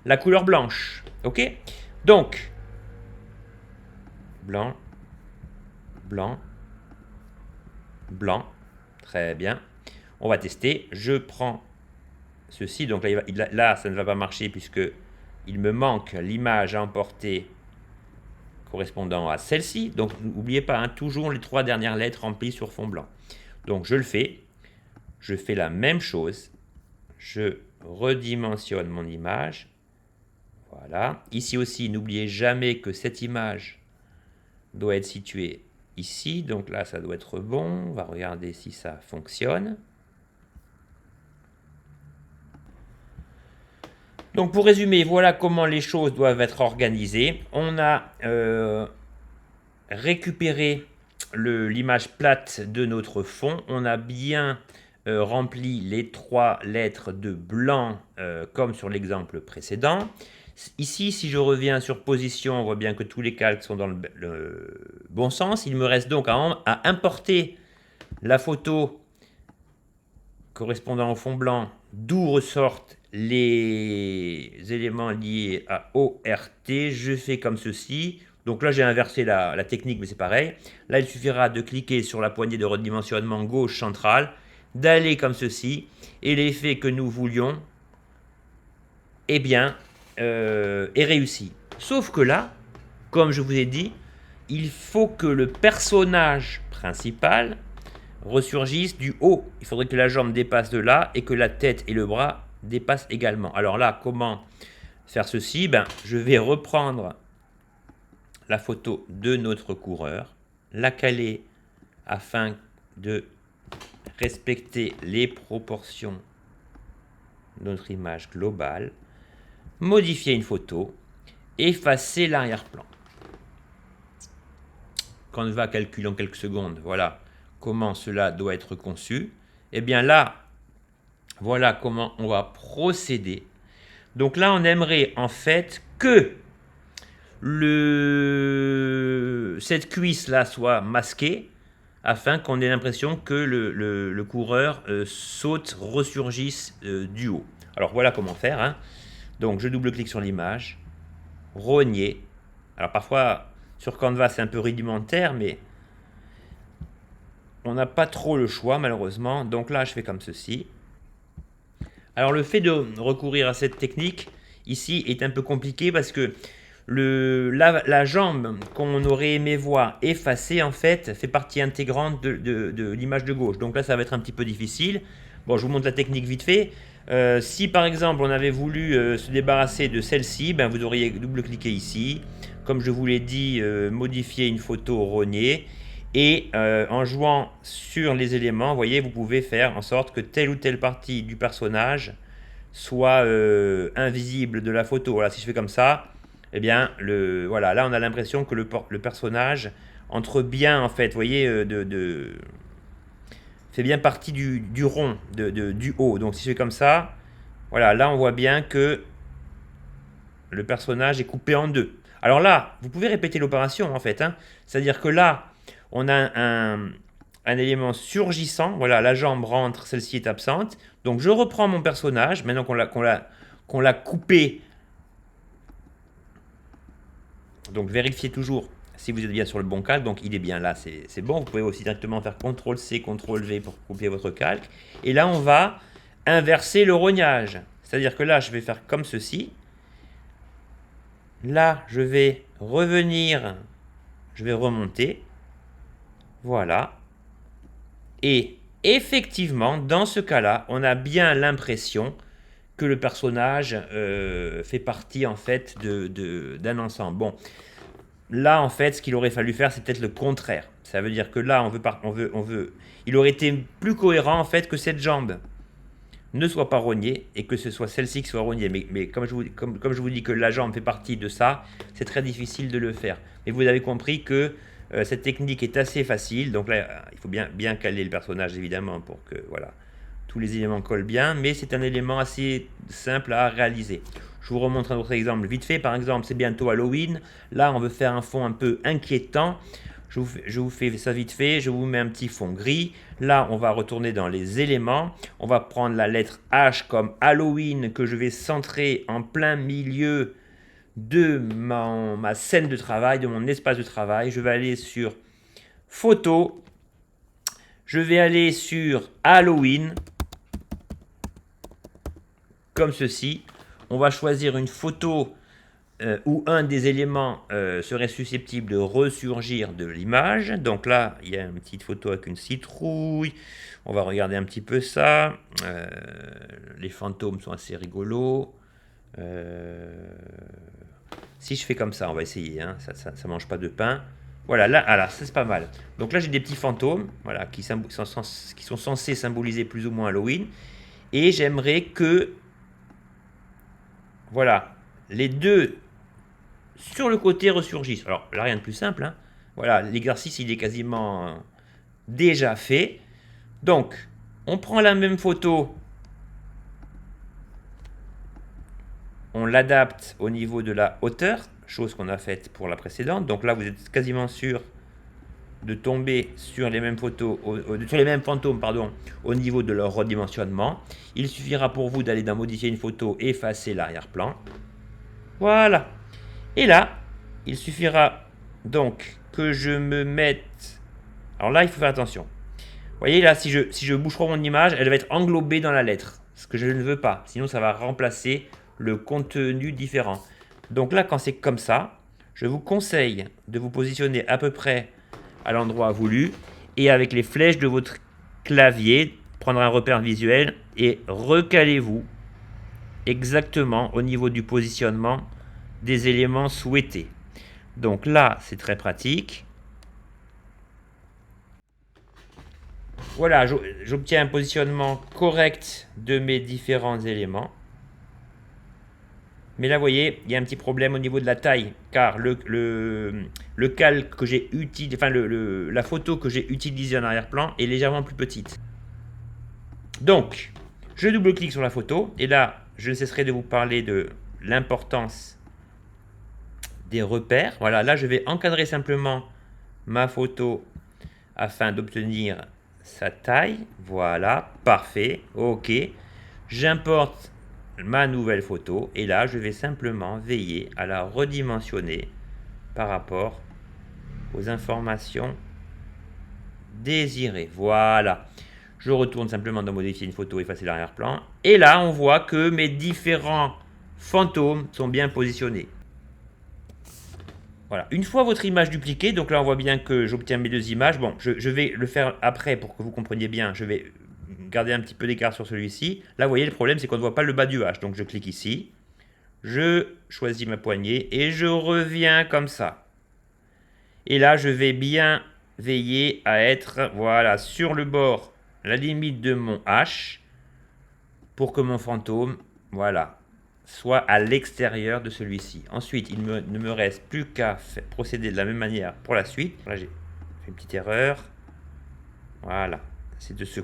la couleur blanche. OK? Donc, blanc, blanc, blanc. Très bien. On va tester. Je prends ceci. Donc là, ça ne va pas marcher puisque il me manque l'image à emporter correspondant à celle-ci. Donc, n'oubliez pas, hein, toujours les 3 dernières lettres remplies sur fond blanc. Donc, je le fais. Je fais la même chose. Je redimensionne mon image. Voilà. Ici aussi, n'oubliez jamais que cette image doit être située ici. Donc là, ça doit être bon. On va regarder si ça fonctionne. Donc pour résumer, voilà comment les choses doivent être organisées. On a récupéré l'image plate de notre fond. On a bien rempli les 3 lettres de blanc comme sur l'exemple précédent. Ici, si je reviens sur position, on voit bien que tous les calques sont dans le bon sens. Il me reste donc à importer la photo correspondant au fond blanc, d'où ressortent les éléments liés à ORT. Je fais comme ceci. Donc là, j'ai inversé la technique, mais c'est pareil. Là, il suffira de cliquer sur la poignée de redimensionnement gauche centrale, d'aller comme ceci, et l'effet que nous voulions, eh bien, est réussi. Sauf que là, comme je vous ai dit, il faut que le personnage principal ressurgisse du haut. Il faudrait que la jambe dépasse de là et que la tête et le bras dépassent également. Alors là, comment faire ceci? Je vais reprendre la photo de notre coureur, la caler afin de respecter les proportions de notre image globale, modifier une photo, effacer l'arrière-plan. Canva calcule en quelques secondes, voilà comment cela doit être conçu. Et bien là, voilà comment on va procéder. Donc là, on aimerait en fait que cette cuisse-là soit masquée afin qu'on ait l'impression que le coureur saute, ressurgisse du haut. Alors voilà comment faire. Hein. Donc je double-clique sur l'image, rogner. Alors parfois sur Canva c'est un peu rudimentaire, mais on n'a pas trop le choix malheureusement. Donc là je fais comme ceci. Alors le fait de recourir à cette technique ici est un peu compliqué parce que la jambe qu'on aurait aimé voir effacée en fait fait partie intégrante de l'image de gauche. Donc là ça va être un petit peu difficile. Bon, je vous montre la technique vite fait. Si par exemple on avait voulu se débarrasser de celle-ci, vous auriez double-cliqué ici. Comme je vous l'ai dit, modifier une photo rogner. Et en jouant sur les éléments, vous voyez, vous pouvez faire en sorte que telle ou telle partie du personnage soit invisible de la photo. Voilà, si je fais comme ça, eh bien, voilà, là on a l'impression que le personnage entre bien, en fait, vous voyez, fait bien partie du rond, du haut. Donc si je fais comme ça, voilà, là on voit bien que le personnage est coupé en deux. Alors là, vous pouvez répéter l'opération en fait, hein. C'est-à-dire que là, on a un élément surgissant. Voilà, la jambe rentre, celle-ci est absente. Donc je reprends mon personnage, maintenant qu'on l'a coupé. Donc vérifiez toujours si vous êtes bien sur le bon calque. Donc il est bien là, c'est bon. Vous pouvez aussi directement faire CTRL-C, CTRL-V pour couper votre calque. Et là, on va inverser le rognage. C'est-à-dire que là, je vais faire comme ceci. Là, je vais revenir, je vais remonter. Voilà. Et effectivement, dans ce cas-là, on a bien l'impression que le personnage fait partie en fait d'un ensemble. Bon, là en fait, ce qu'il aurait fallu faire, c'est peut-être le contraire. Ça veut dire que là, il aurait été plus cohérent en fait que cette jambe ne soit pas rognée et que ce soit celle-ci qui soit rognée. Mais comme je vous dis que la jambe fait partie de ça, c'est très difficile de le faire. Mais vous avez compris que cette technique est assez facile. Donc là, il faut bien caler le personnage évidemment pour que voilà, tous les éléments collent bien. Mais c'est un élément assez simple à réaliser. Je vous remontre un autre exemple vite fait. Par exemple, c'est bientôt Halloween. Là, on veut faire un fond un peu inquiétant. Je vous fais ça vite fait, je vous mets un petit fond gris. Là, on va retourner dans les éléments. On va prendre la lettre H comme Halloween que je vais centrer en plein milieu de ma scène de travail, de mon espace de travail. Je vais aller sur Photo. Je vais aller sur Halloween. Comme ceci. On va choisir une photo où un des éléments serait susceptible de ressurgir de l'image. Donc là, il y a une petite photo avec une citrouille. On va regarder un petit peu ça. Les fantômes sont assez rigolos. Si je fais comme ça, on va essayer. Hein. Ça mange pas de pain. Voilà, là, ça c'est pas mal. Donc là, j'ai des petits fantômes, voilà, qui sont censés symboliser plus ou moins Halloween. Et j'aimerais que, voilà, les deux sur le côté ressurgissent. Alors là, rien de plus simple. Hein. Voilà, l'exercice, il est quasiment déjà fait. Donc, on prend la même photo, on l'adapte au niveau de la hauteur, chose qu'on a faite pour la précédente. Donc là, vous êtes quasiment sûr de tomber sur les mêmes photos, sur les mêmes fantômes, pardon, au niveau de leur redimensionnement. Il suffira pour vous d'aller dans modifier une photo, effacer l'arrière-plan. Voilà. Et là, il suffira donc que je me mette... Alors là, il faut faire attention. Vous voyez là, si je bouge trop mon image, elle va être englobée dans la lettre. Ce que je ne veux pas. Sinon, ça va remplacer le contenu différent. Donc là, quand c'est comme ça, je vous conseille de vous positionner à peu près à l'endroit voulu et avec les flèches de votre clavier, prendre un repère visuel et recalez-vous exactement au niveau du positionnement des éléments souhaités. Donc là, c'est très pratique. Voilà, j'obtiens un positionnement correct de mes différents éléments. Mais là, vous voyez, il y a un petit problème au niveau de la taille, car le calque que j'ai utilisé, enfin la photo que j'ai utilisée en arrière-plan est légèrement plus petite. Donc, je double-clique sur la photo, et là, je ne cesserai de vous parler de l'importance des repères. Voilà, là, je vais encadrer simplement ma photo afin d'obtenir sa taille. Voilà, parfait, ok. J'importe ma nouvelle photo et là je vais simplement veiller à la redimensionner par rapport aux informations désirées. Voilà, je retourne simplement dans modifier une photo, effacer l'arrière-plan et là on voit que mes différents fantômes sont bien positionnés. Voilà, une fois votre image dupliquée, donc là on voit bien que j'obtiens mes deux images. Bon, je vais le faire après pour que vous compreniez bien. Je vais garder un petit peu d'écart sur celui-ci. Là, vous voyez, le problème, c'est qu'on ne voit pas le bas du H. Donc, je clique ici. Je choisis ma poignée et je reviens comme ça. Et là, je vais bien veiller à être, voilà, sur le bord, la limite de mon H pour que mon fantôme, voilà, soit à l'extérieur de celui-ci. Ensuite, il ne me reste plus qu'à procéder de la même manière pour la suite. Là, j'ai Fait une petite erreur. Voilà. C'est de ce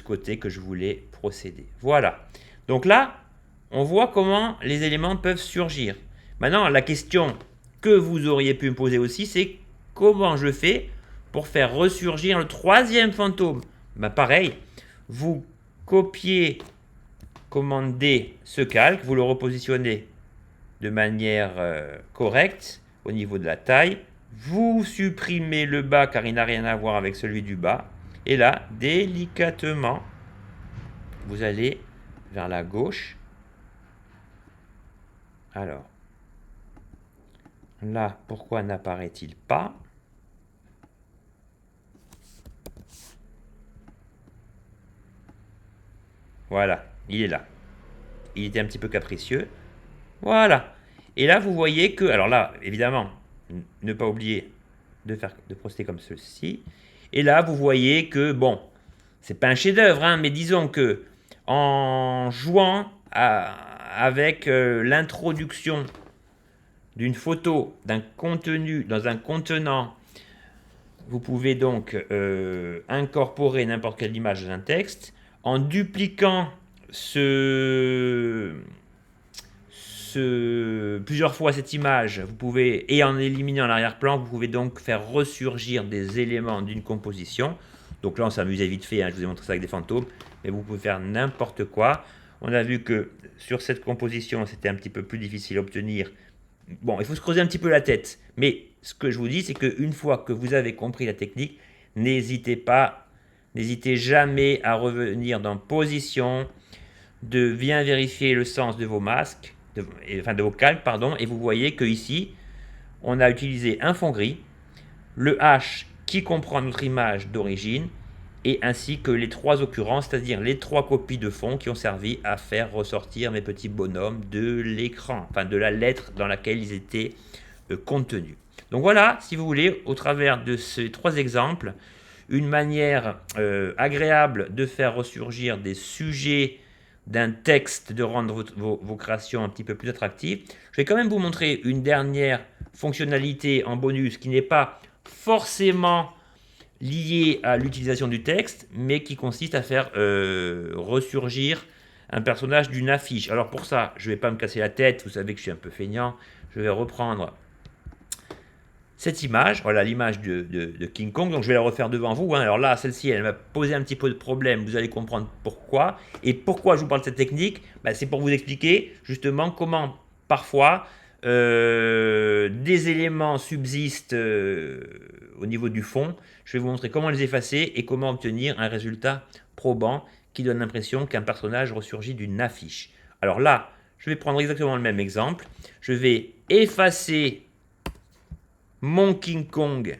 côté que je voulais procéder. Voilà. Donc là, on voit comment les éléments peuvent surgir. Maintenant, la question que vous auriez pu me poser aussi, c'est comment je fais pour faire ressurgir le troisième fantôme. Ben pareil, vous copiez, commandez ce calque, vous le repositionnez de manière correcte au niveau de la taille. Vous supprimez le bas car il n'a rien à voir avec celui du bas. Et là, délicatement, vous allez vers la gauche. Alors, là, pourquoi n'apparaît-il pas? Voilà, il est là. Il était un petit peu capricieux. Voilà. Et là, vous voyez que, alors là, évidemment, ne pas oublier de procéder comme ceci. Et là, vous voyez que, bon, c'est pas un chef-d'œuvre, hein, mais disons que en jouant avec l'introduction d'une photo, d'un contenu dans un contenant, vous pouvez donc incorporer n'importe quelle image dans un texte en dupliquant plusieurs fois cette image, vous pouvez, et en éliminant l'arrière-plan, vous pouvez donc faire ressurgir des éléments d'une composition. Donc là, on s'amusait vite fait, hein, je vous ai montré ça avec des fantômes, mais vous pouvez faire n'importe quoi. On a vu que sur cette composition, c'était un petit peu plus difficile à obtenir. Bon, il faut se creuser un petit peu la tête, mais ce que je vous dis, c'est qu'une fois que vous avez compris la technique, n'hésitez jamais à revenir dans position, de bien vérifier le sens de vos masques, de vos calques, pardon, et vous voyez que ici, on a utilisé un fond gris, le H qui comprend notre image d'origine, et ainsi que les trois occurrences, c'est-à-dire les trois copies de fond qui ont servi à faire ressortir mes petits bonhommes de l'écran, enfin de la lettre dans laquelle ils étaient contenus. Donc voilà, si vous voulez, au travers de ces trois exemples, une manière agréable de faire ressurgir des sujets d'un texte, de rendre vos créations un petit peu plus attractives. Je vais quand même vous montrer une dernière fonctionnalité en bonus qui n'est pas forcément liée à l'utilisation du texte, mais qui consiste à faire ressurgir un personnage d'une affiche. Alors pour ça, je ne vais pas me casser la tête, vous savez que je suis un peu feignant, je vais reprendre cette image, voilà l'image de King Kong, donc je vais la refaire devant vous, hein. Alors là, celle-ci, elle m'a posé un petit peu de problème, vous allez comprendre pourquoi. Et pourquoi je vous parle de cette technique, c'est pour vous expliquer justement comment parfois des éléments subsistent au niveau du fond. Je vais vous montrer comment les effacer et comment obtenir un résultat probant qui donne l'impression qu'un personnage ressurgit d'une affiche. Alors là, je vais prendre exactement le même exemple. Je vais effacer mon King Kong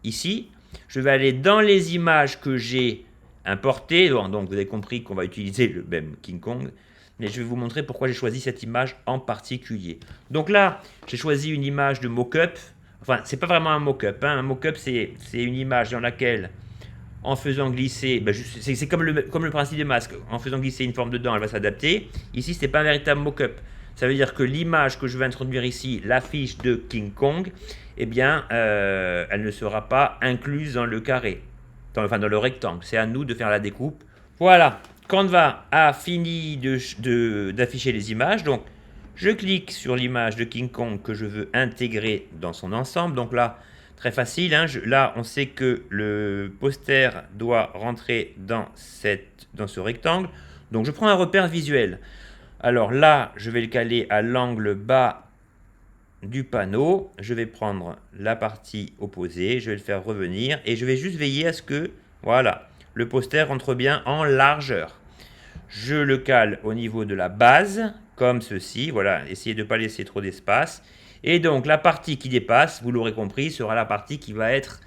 ici. Je vais aller dans les images que j'ai importées. Donc vous avez compris qu'on va utiliser le même King Kong. Mais je vais vous montrer pourquoi j'ai choisi cette image en particulier. Donc là, j'ai choisi une image de mock-up. Enfin, c'est pas vraiment un mock-up. Hein. Un mock-up, c'est une image dans laquelle, en faisant glisser, c'est comme le principe des masques. En faisant glisser une forme dedans, elle va s'adapter. Ici, ce n'est pas un véritable mock-up. Ça veut dire que l'image que je vais introduire ici, l'affiche de King Kong, eh bien, elle ne sera pas incluse dans le carré, dans le rectangle. C'est à nous de faire la découpe. Voilà, Canva a fini d'afficher les images. Donc, je clique sur l'image de King Kong que je veux intégrer dans son ensemble. Donc là, très facile. Hein, là, on sait que le poster doit rentrer dans ce rectangle. Donc, je prends un repère visuel. Alors là, je vais le caler à l'angle bas du panneau, je vais prendre la partie opposée, je vais le faire revenir et je vais juste veiller à ce que, voilà, le poster rentre bien en largeur. Je le cale au niveau de la base, comme ceci, voilà, essayez de ne pas laisser trop d'espace. Et donc la partie qui dépasse, vous l'aurez compris, sera la partie qui va être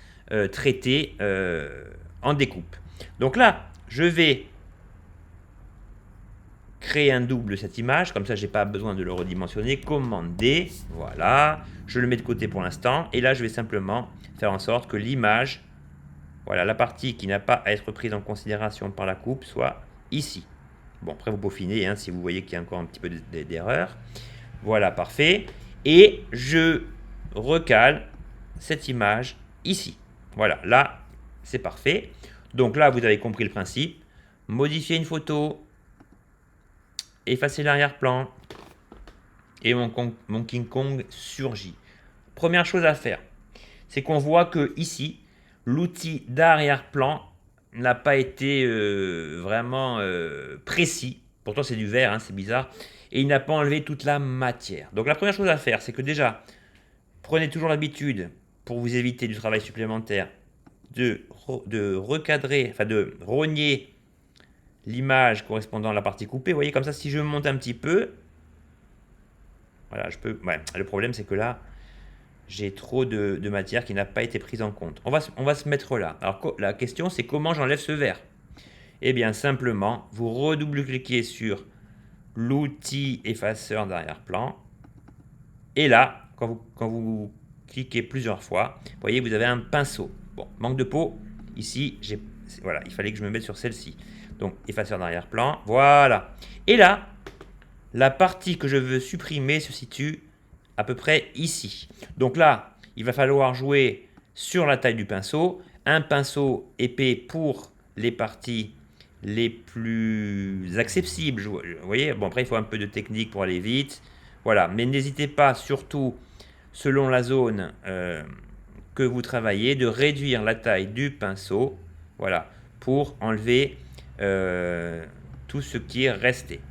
traitée en découpe. Donc là, je vais créer un double de cette image, comme ça j'ai pas besoin de le redimensionner, commande D, voilà, je le mets de côté pour l'instant, et là je vais simplement faire en sorte que l'image, voilà, la partie qui n'a pas à être prise en considération par la coupe, soit ici. Bon, après vous peaufinez, hein, si vous voyez qu'il y a encore un petit peu d'erreur. Voilà, parfait. Et je recale cette image ici. Voilà, là, c'est parfait. Donc là, vous avez compris le principe. Modifier une photo, effacer l'arrière-plan, et mon King Kong surgit. Première chose à faire, c'est qu'on voit que ici, l'outil d'arrière-plan n'a pas été vraiment précis. Pourtant, c'est du verre, hein, c'est bizarre. Et il n'a pas enlevé toute la matière. Donc la première chose à faire, c'est que déjà, prenez toujours l'habitude, pour vous éviter du travail supplémentaire, de recadrer, enfin de rogner l'image correspondant à la partie coupée. Vous voyez, comme ça, si je monte un petit peu, voilà, je peux. Ouais, le problème, c'est que là, j'ai trop de matière qui n'a pas été prise en compte. On va se mettre là. Alors, la question, c'est comment j'enlève ce verre? Eh bien, simplement, vous redouble-cliquez sur l'outil effaceur d'arrière-plan. Et là, quand vous cliquez plusieurs fois, vous voyez, vous avez un pinceau. Bon, manque de peau. Ici, voilà, il fallait que je me mette sur celle-ci. Donc, effaceur d'arrière-plan. Voilà. Et là, la partie que je veux supprimer se situe à peu près ici. Donc là, il va falloir jouer sur la taille du pinceau. Un pinceau épais pour les parties les plus accessibles. Vous voyez, bon, après, il faut un peu de technique pour aller vite. Voilà, mais n'hésitez pas, surtout selon la zone que vous travaillez, de réduire la taille du pinceau. Voilà, pour enlever tout ce qui est resté.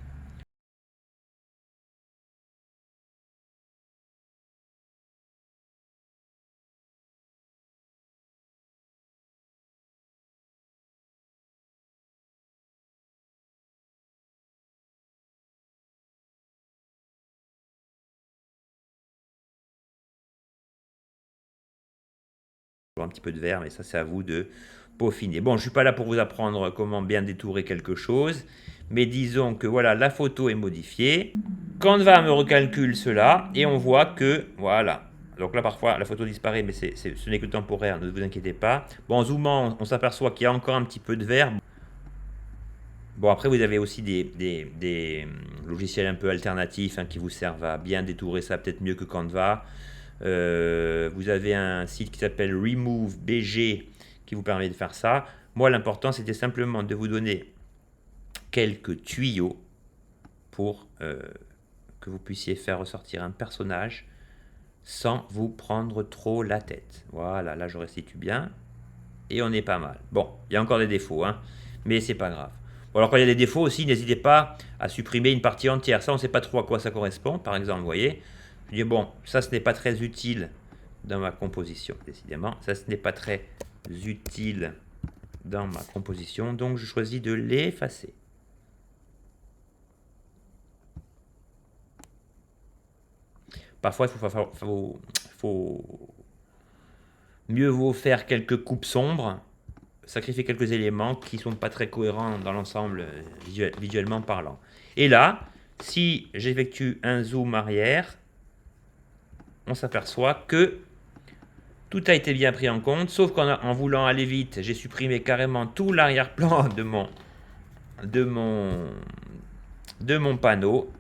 Un petit peu de verre, mais ça c'est à vous de peaufiner. Bon, je ne suis pas là pour vous apprendre comment bien détourer quelque chose, mais disons que voilà, la photo est modifiée. Canva me recalcule cela et on voit que, voilà. Donc là, parfois, la photo disparaît, mais ce n'est que temporaire, ne vous inquiétez pas. Bon, en zoomant, on s'aperçoit qu'il y a encore un petit peu de verre. Bon, après, vous avez aussi des logiciels un peu alternatifs hein, qui vous servent à bien détourer ça, peut-être mieux que Canva. Vous avez un site qui s'appelle Remove BG qui vous permet de faire ça. Moi, l'important, c'était simplement de vous donner quelques tuyaux pour que vous puissiez faire ressortir un personnage sans vous prendre trop la tête. Voilà, là, je restitue bien. Et on est pas mal. Bon, il y a encore des défauts, hein, mais c'est pas grave. Bon, alors quand il y a des défauts aussi, n'hésitez pas à supprimer une partie entière. Ça, on ne sait pas trop à quoi ça correspond. Par exemple, vous voyez, je dis bon, ça, ce n'est pas très utile dans ma composition, décidément. Ça, ce n'est pas très utile dans ma composition, donc je choisis de l'effacer. Parfois, faut mieux vaut faire quelques coupes sombres, sacrifier quelques éléments qui ne sont pas très cohérents dans l'ensemble visuellement parlant. Et là, si j'effectue un zoom arrière, on s'aperçoit que tout a été bien pris en compte, sauf qu'en voulant aller vite, j'ai supprimé carrément tout l'arrière-plan de mon panneau.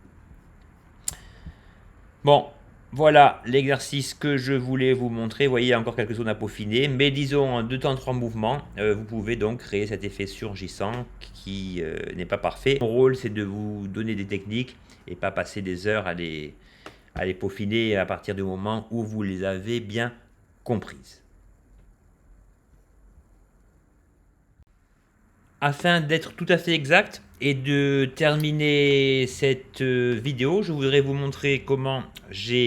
Bon, voilà l'exercice que je voulais vous montrer. Vous voyez, il y a encore quelques zones à peaufiner, mais disons en 2 temps 3 mouvements, vous pouvez donc créer cet effet surgissant qui n'est pas parfait. Mon rôle, c'est de vous donner des techniques et pas passer des heures à les peaufiner à partir du moment où vous les avez bien comprises. Afin d'être tout à fait exact et de terminer cette vidéo, je voudrais vous montrer comment j'ai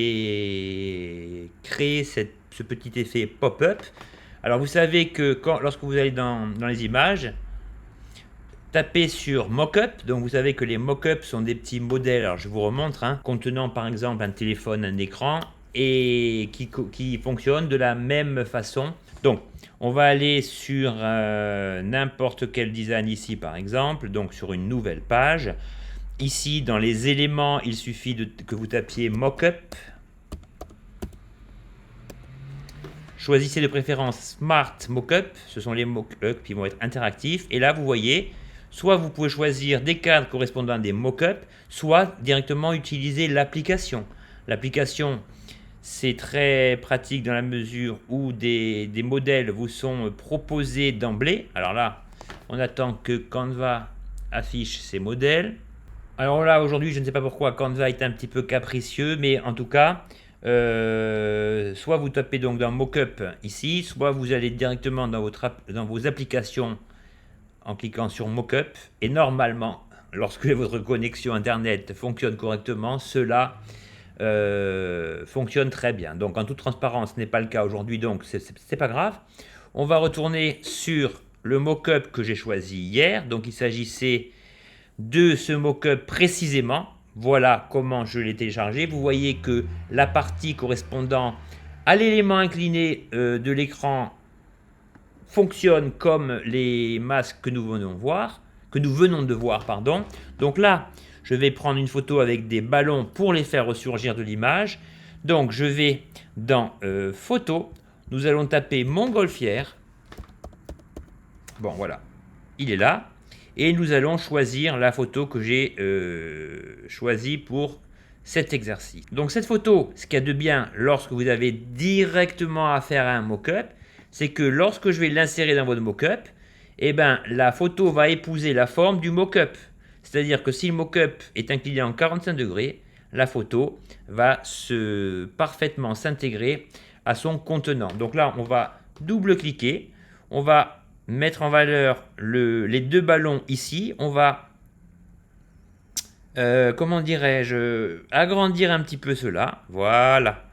créé ce petit effet pop-up. Alors vous savez que lorsque vous allez dans les images, tapez sur Mockup. Donc vous savez que les Mockups sont des petits modèles, alors je vous remontre, hein, contenant par exemple un téléphone, un écran, et qui fonctionnent de la même façon. Donc on va aller sur n'importe quel design ici par exemple, donc sur une nouvelle page. Ici dans les éléments, il suffit que vous tapiez Mockup. Choisissez de préférence Smart Mockup, ce sont les mockups qui vont être interactifs. Et là vous voyez, soit vous pouvez choisir des cadres correspondant à des mockups, soit directement utiliser l'application. L'application, C'est très pratique dans la mesure où des modèles vous sont proposés d'emblée. Alors là, on attend que Canva affiche ses modèles. Alors là, aujourd'hui, je ne sais pas pourquoi Canva est un petit peu capricieux, mais en tout cas, soit vous tapez donc dans Mockup ici, soit vous allez directement dans vos applications en cliquant sur Mockup. Et normalement, lorsque votre connexion Internet fonctionne correctement, cela fonctionne très bien. Donc en toute transparence, ce n'est pas le cas aujourd'hui, donc c'est pas grave. On va retourner sur le mockup que j'ai choisi hier. Donc il s'agissait de ce mockup précisément. Voilà comment je l'ai téléchargé. Vous voyez que la partie correspondant à l'élément incliné de l'écran fonctionne comme les masques que nous venons de voir, pardon. Donc là, je vais prendre une photo avec des ballons pour les faire ressurgir de l'image. Donc je vais dans photo, nous allons taper montgolfière. Bon voilà, il est là. Et nous allons choisir la photo que j'ai choisie pour cet exercice. Donc cette photo, ce qu'il y a de bien lorsque vous avez directement affaire à un mock-up, c'est que lorsque je vais l'insérer dans votre mock-up, eh ben, la photo va épouser la forme du mock-up. C'est-à-dire que si le mock-up est incliné en 45 degrés, la photo va parfaitement s'intégrer à son contenant. Donc là, on va double-cliquer, on va mettre en valeur les deux ballons ici, on va, comment dirais-je, agrandir un petit peu cela, voilà.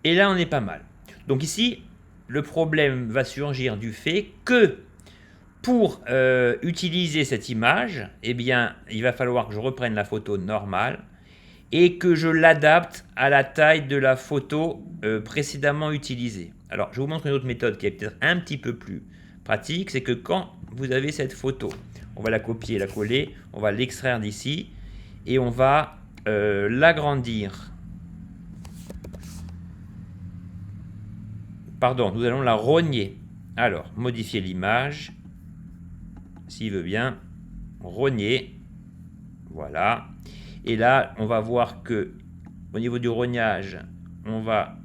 Et là, on est pas mal. Donc ici, le problème va surgir du fait que pour utiliser cette image, eh bien, il va falloir que je reprenne la photo normale et que je l'adapte à la taille de la photo précédemment utilisée. Alors, je vous montre une autre méthode qui est peut-être un petit peu plus pratique, c'est que quand vous avez cette photo, on va la copier, la coller, on va l'extraire d'ici et on va l'agrandir. Pardon, nous allons la rogner. Alors, modifier l'image, s'il veut bien, rogner, voilà. Et là, on va voir que au niveau du rognage, on va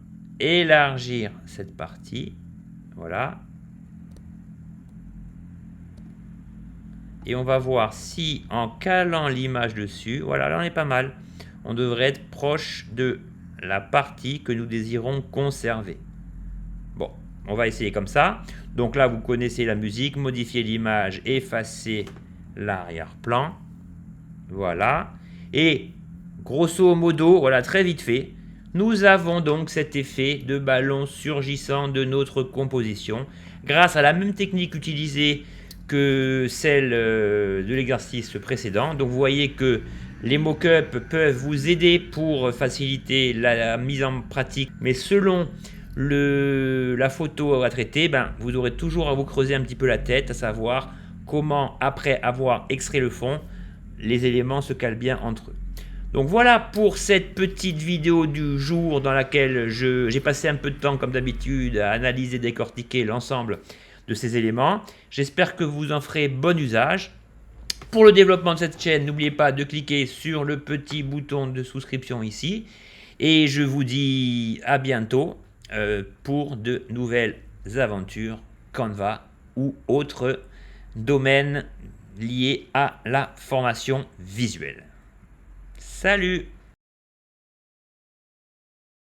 élargir cette partie, voilà. Et on va voir si en calant l'image dessus, voilà, là on est pas mal. On devrait être proche de la partie que nous désirons conserver. Bon, on va essayer comme ça. Donc là, vous connaissez la musique, modifier l'image, effacer l'arrière-plan. Voilà. Et grosso modo, voilà, très vite fait, nous avons donc cet effet de ballon surgissant de notre composition grâce à la même technique utilisée que celle de l'exercice précédent. Donc vous voyez que les mock-ups peuvent vous aider pour faciliter la mise en pratique, mais selon la photo à traiter, ben, vous aurez toujours à vous creuser un petit peu la tête, à savoir comment, après avoir extrait le fond, les éléments se calent bien entre eux. Donc voilà pour cette petite vidéo du jour dans laquelle j'ai passé un peu de temps comme d'habitude à analyser, décortiquer l'ensemble de ces éléments. J'espère que vous en ferez bon usage. Pour le développement de cette chaîne, n'oubliez pas de cliquer sur le petit bouton de souscription ici. Et je vous dis à bientôt pour de nouvelles aventures Canva ou autres domaines liés à la formation visuelle. Salut!